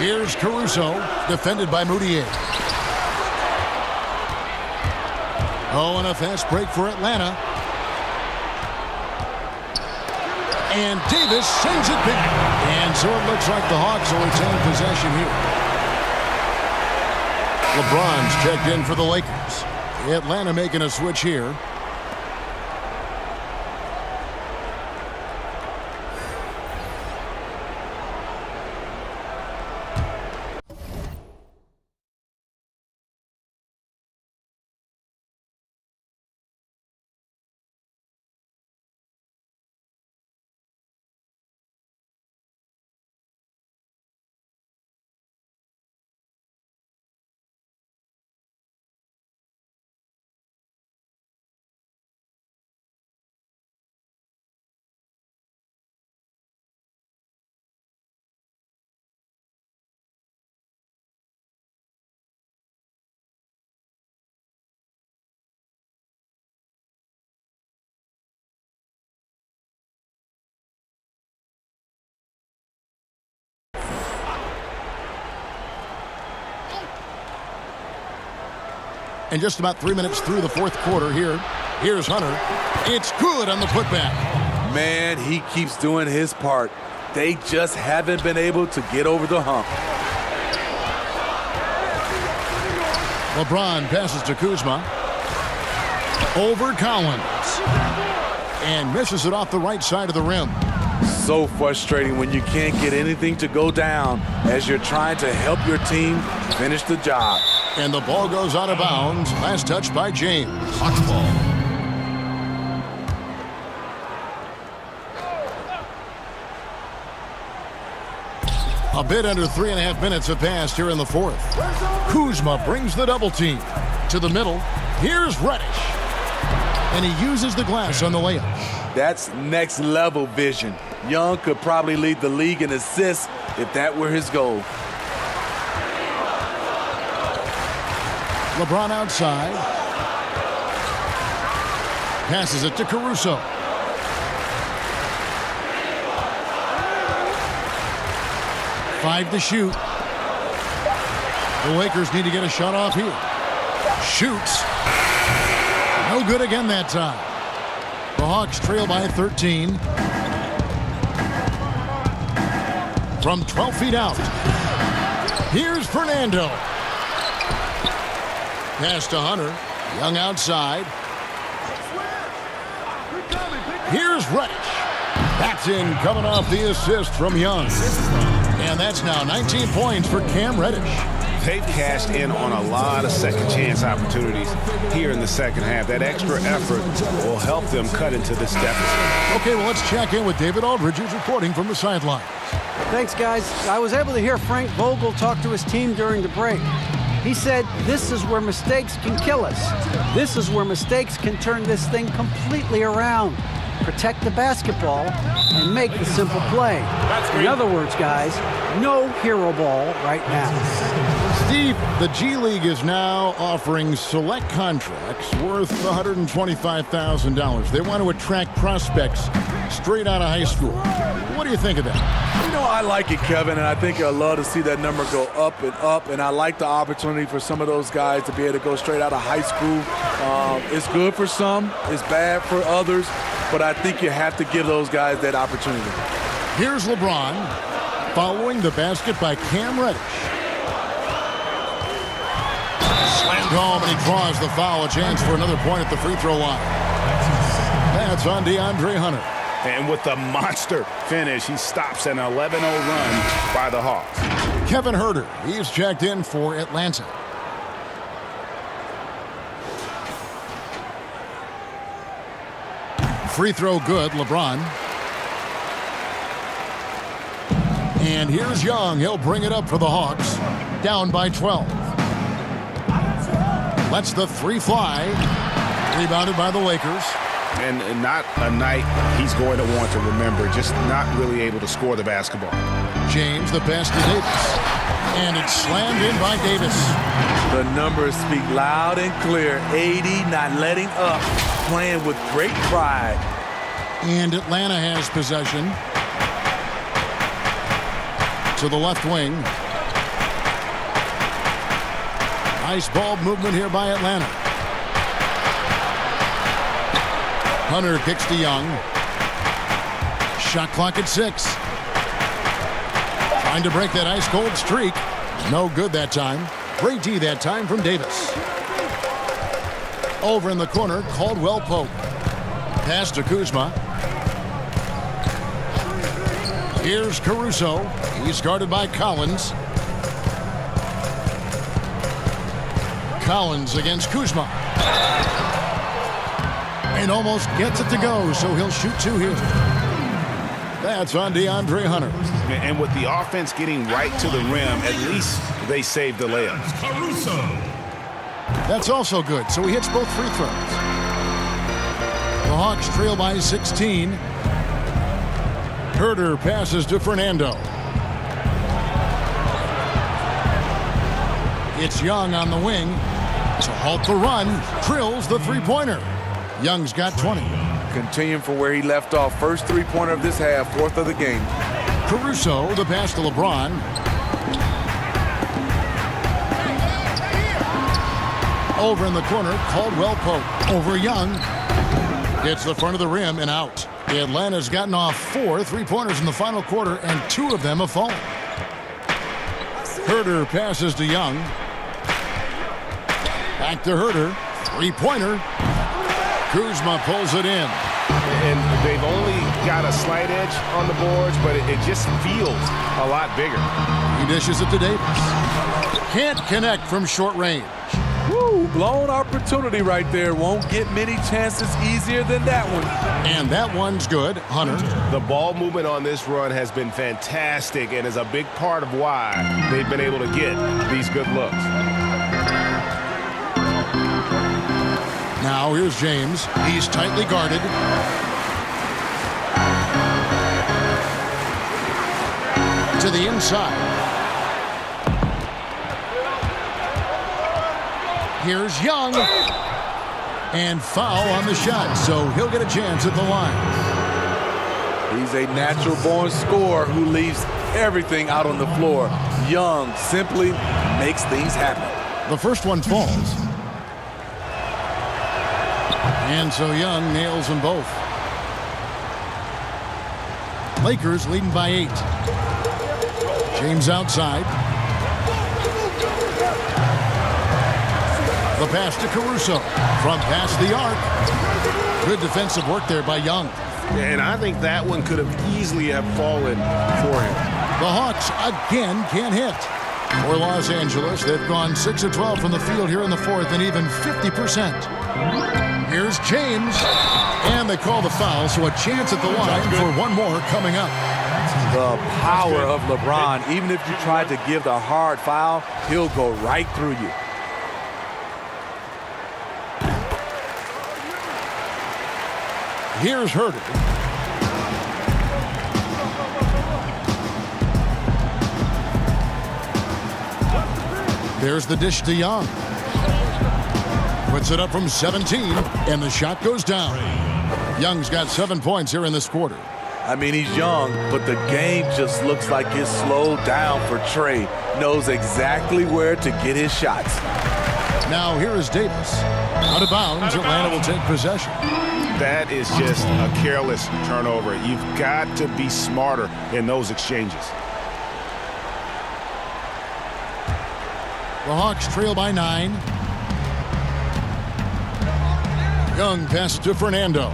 Here's Caruso, defended by Moutier. Oh, and a fast break for Atlanta. And Davis sends it back. And so it looks like the Hawks will retain possession here. LeBron's checked in for the Lakers. Atlanta making a switch here. And just about 3 minutes through the fourth quarter here. Here's Hunter. It's good on the putback. Man, he keeps doing his part. They just haven't been able to get over the hump. LeBron passes to Kuzma. Over Collins. And misses it off the right side of the rim. So frustrating when you can't get anything to go down as you're trying to help your team finish the job. And the ball goes out of bounds. Last touch by James. Hawks ball. A bit under 3.5 minutes have passed here in the fourth. Kuzma brings the double team to the middle. Here's Reddish. And he uses the glass on the layup. That's next level vision. Young could probably lead the league in assists if that were his goal. LeBron outside. Passes it to Caruso. Five to shoot. The Lakers need to get a shot off here. Shoots. No good again that time. The Hawks trail by 13. From 12 feet out. Here's Fernando. Pass to Hunter. Young outside. Here's Reddish. That's in, coming off the assist from Young. And that's now 19 points for Cam Reddish. They've cashed in on a lot of second chance opportunities here in the second half. That extra effort will help them cut into this deficit. Okay, well, let's check in with David Aldridge, who's reporting from the sideline. Thanks, guys. I was able to hear Frank Vogel talk to his team during the break. He said, this is where mistakes can kill us. This is where mistakes can turn this thing completely around. Protect the basketball and make the simple play. In other words, guys, no hero ball right now. Steve, the G League is now offering select contracts worth $125,000. They want to attract prospects straight out of high school. What do you think of that? You know, I like it, Kevin, and I think I'd love to see that number go up, and I like the opportunity for some of those guys to be able to go straight out of high school. It's good for some, it's bad for others, but I think you have to give those guys that opportunity. Here's LeBron following the basket by Cam Reddish. Slammed home, and he draws the foul. A chance for another point at the free throw line. That's on DeAndre Hunter. And with the monster finish, he stops an 11-0 run by the Hawks. Kevin Huerter, he's checked in for Atlanta. Free throw good, LeBron. And here's Young. He'll bring it up for the Hawks. Down by 12. Lets the three fly. Rebounded by the Lakers. And not a night he's going to want to remember. Just not really able to score the basketball. James, the pass to Davis. And it's slammed in by Davis. The numbers speak loud and clear. 80 not letting up. Playing with great pride. And Atlanta has possession. To the left wing. Nice ball movement here by Atlanta. Hunter kicks to Young. Shot clock at 6. Trying to break that ice-cold streak. No good that time. Great D that time from Davis. Over in the corner, Caldwell Pope. Pass to Kuzma. Here's Caruso. He's guarded by Collins. Collins against Kuzma. And almost gets it to go, so he'll shoot 2 here. That's on DeAndre Hunter. And with the offense getting right to the rim, at least they saved the layup. Caruso. That's also good, so he hits both free throws. The Hawks trail by 16. Herter passes to Fernando. It's Young on the wing to halt the run. Drills the three-pointer. Young's got 20. Continuing from where he left off. First three-pointer of this half, 4th of the game. Caruso, the pass to LeBron. Over in the corner, Caldwell Pope. Over Young. Hits the front of the rim and out. Atlanta's gotten off 4 three-pointers in the final quarter, and 2 of them have fallen. Herter passes to Young. Back to Herter. Three-pointer. Kuzma pulls it in. And they've only got a slight edge on the boards, but it just feels a lot bigger. He dishes it to Davis. Can't connect from short range. Woo, blown opportunity right there. Won't get many chances easier than that one. And that one's good. Hunter. The ball movement on this run has been fantastic and is a big part of why they've been able to get these good looks. Now here's James. He's tightly guarded. To the inside. Here's Young. And foul on the shot, so he'll get a chance at the line. He's a natural-born scorer who leaves everything out on the floor. Young simply makes things happen. The first one falls. And so Young nails them both. Lakers leading by 8. James outside. The pass to Caruso from past the arc. Good defensive work there by Young. And I think that one could have easily have fallen for him. The Hawks again can't hit. For Los Angeles, they've gone 6 of 12 from the field here in the 4th and even 50%. Here's James. And they call the foul, so a chance at the line for one more coming up. The power of LeBron. Even if you tried to give the hard foul, he'll go right through you. Here's Herter. There's the dish to Young. Puts it up from 17, and the shot goes down. Young's got 7 points here in this quarter. I mean, he's young, but the game just looks like it's slowed down for Trey. Knows exactly where to get his shots. Now here is Davis. Out of bounds, Atlanta will take possession. That is just a careless turnover. You've got to be smarter in those exchanges. The Hawks trail by 9. Young passes to Fernando.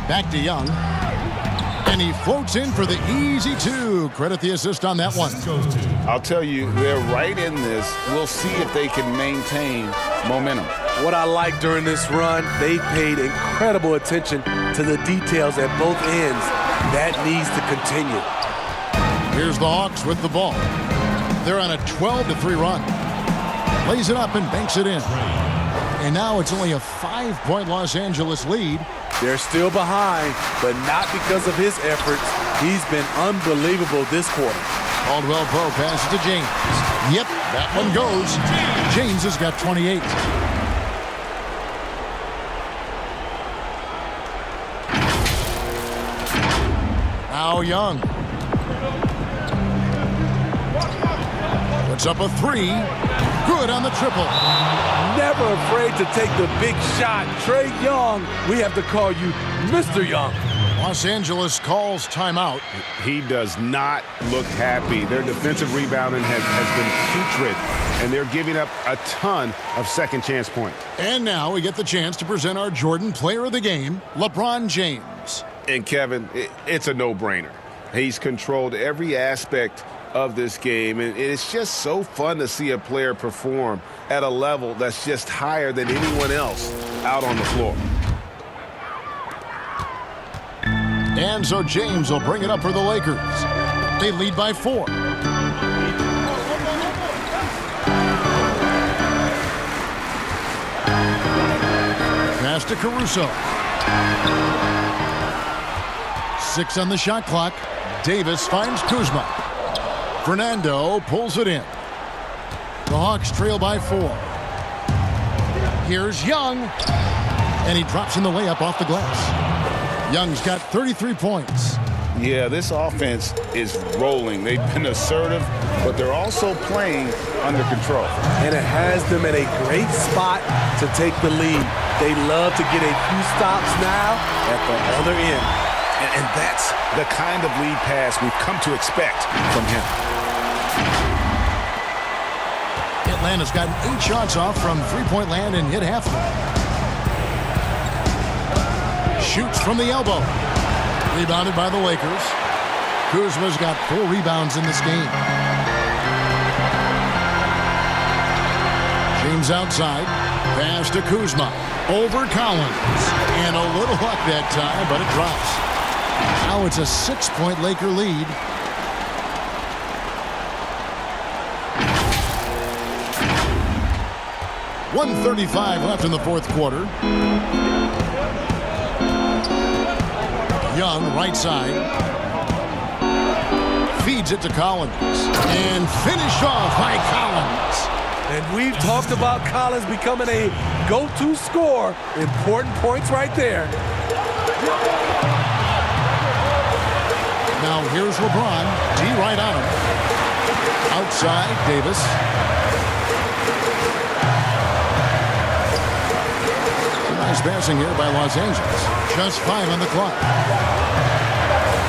Back to Young. And he floats in for the easy two. Credit the assist on that one. I'll tell you, they're right in this. We'll see if they can maintain momentum. What I like during this run, they paid incredible attention to the details at both ends. That needs to continue. Here's the Hawks with the ball. They're on a 12-3 run. Lays it up and banks it in. And now it's only a 5-point Los Angeles lead. They're still behind, but not because of his efforts. He's been unbelievable this quarter. Caldwell Pope passes to James. Yep, that one goes. James has got 28. Now Young. Puts up a three. Good on the triple. Never afraid to take the big shot. Trae Young, we have to call you Mr. Young. Los Angeles calls timeout. He does not look happy. Their defensive rebounding has been putrid, and they're giving up a ton of second chance points. And now we get the chance to present our Jordan Player of the Game, LeBron James. And Kevin, it's a no-brainer. He's controlled every aspect of this game, and it's just so fun to see a player perform at a level that's just higher than anyone else out on the floor. And so James will bring it up for the Lakers. They lead by 4. Pass to Caruso. 6 on the shot clock. Davis finds Kuzma. Fernando pulls it in. The Hawks trail by 4. Here's Young. And he drops in the layup off the glass. Young's got 33 points. Yeah, this offense is rolling. They've been assertive, but they're also playing under control. And it has them in a great spot to take the lead. They love to get a few stops now at the other end. And that's the kind of lead pass we've come to expect from him. Atlanta's gotten 8 shots off from three-point land and hit half of them. Shoots from the elbow. Rebounded by the Lakers. Kuzma's got 4 rebounds in this game. James outside. Pass to Kuzma. Over Collins. And a little luck that time, but it drops. Now it's a 6-point Laker lead. .135 left in the fourth quarter. Young, right side. Feeds it to Collins. And finished off by Collins. And we've talked about Collins becoming a go-to scorer. Important points right there. Now here's LeBron. D right on him. Outside, Davis. Nice passing here by Los Angeles. Just 5 on the clock.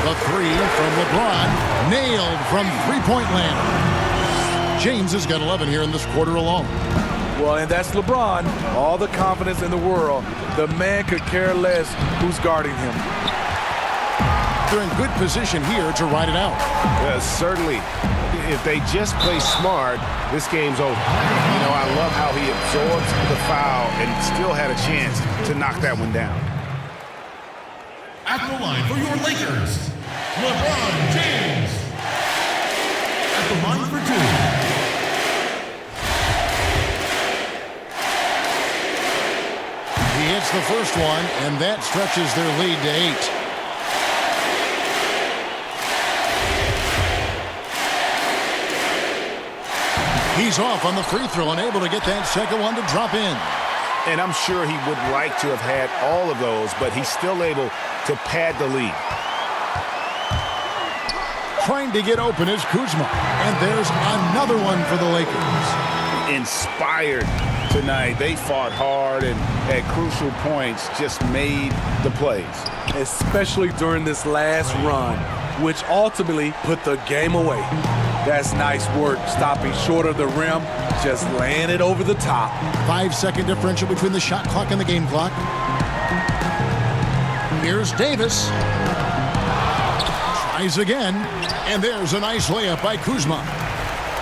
The 3 from LeBron. Nailed from three-point land. James has got 11 here in this quarter alone. Well, and that's LeBron. All the confidence in the world. The man could care less who's guarding him. They're in good position here to ride it out. Certainly. If they just play smart, this game's over. You know, I love how he absorbs the foul and still had a chance to knock that one down. At the line for your Lakers, LeBron James. At the line for 2. He hits the first one, and that stretches their lead to 8. He's off on the free throw and able to get that second one to drop in. And I'm sure he would like to have had all of those, but he's still able to pad the lead. Trying to get open is Kuzma. And there's another one for the Lakers. Inspired tonight. They fought hard and at crucial points just made the plays. Especially during this last run, which ultimately put the game away. That's nice work, stopping short of the rim, just laying it over the top. 5-second differential between the shot clock and the game clock. Here's Davis. Tries again, and there's a nice layup by Kuzma.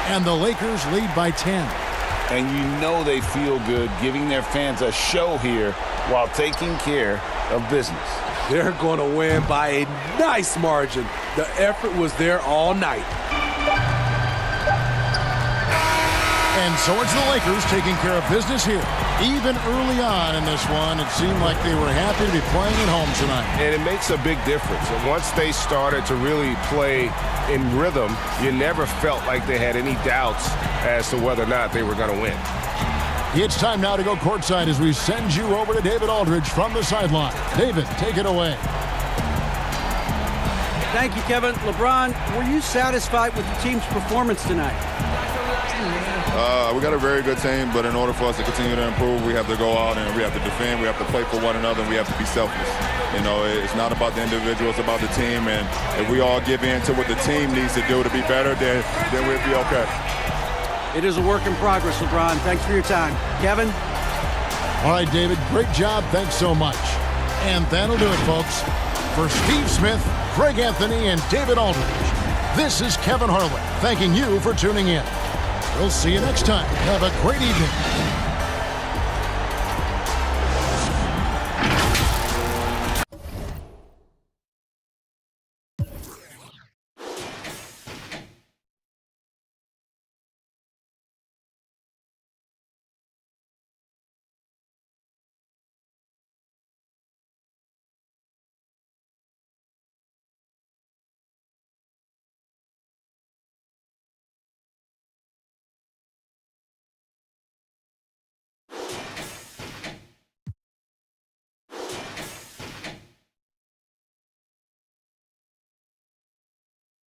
And the Lakers lead by 10. And you know they feel good giving their fans a show here while taking care of business. They're going to win by a nice margin. The effort was there all night. And so it's the Lakers taking care of business here. Even early on in this one, it seemed like they were happy to be playing at home tonight. And it makes a big difference. And once they started to really play in rhythm, you never felt like they had any doubts as to whether or not they were going to win. It's time now to go courtside as we send you over to David Aldridge from the sideline. David, take it away. Thank you, Kevin. LeBron, were you satisfied with the team's performance tonight? We got a very good team, but in order for us to continue to improve, we have to go out and we have to defend, we have to play for one another, and we have to be selfless. You know, it's not about the individual, it's about the team, and if we all give in to what the team needs to do to be better, then we'll be okay. It is a work in progress, LeBron. Thanks for your time. Kevin? All right, David, great job. Thanks so much. And that'll do it, folks. For Steve Smith, Greg Anthony, and David Aldridge, this is Kevin Harlan thanking you for tuning in. We'll see you next time. Have a great evening.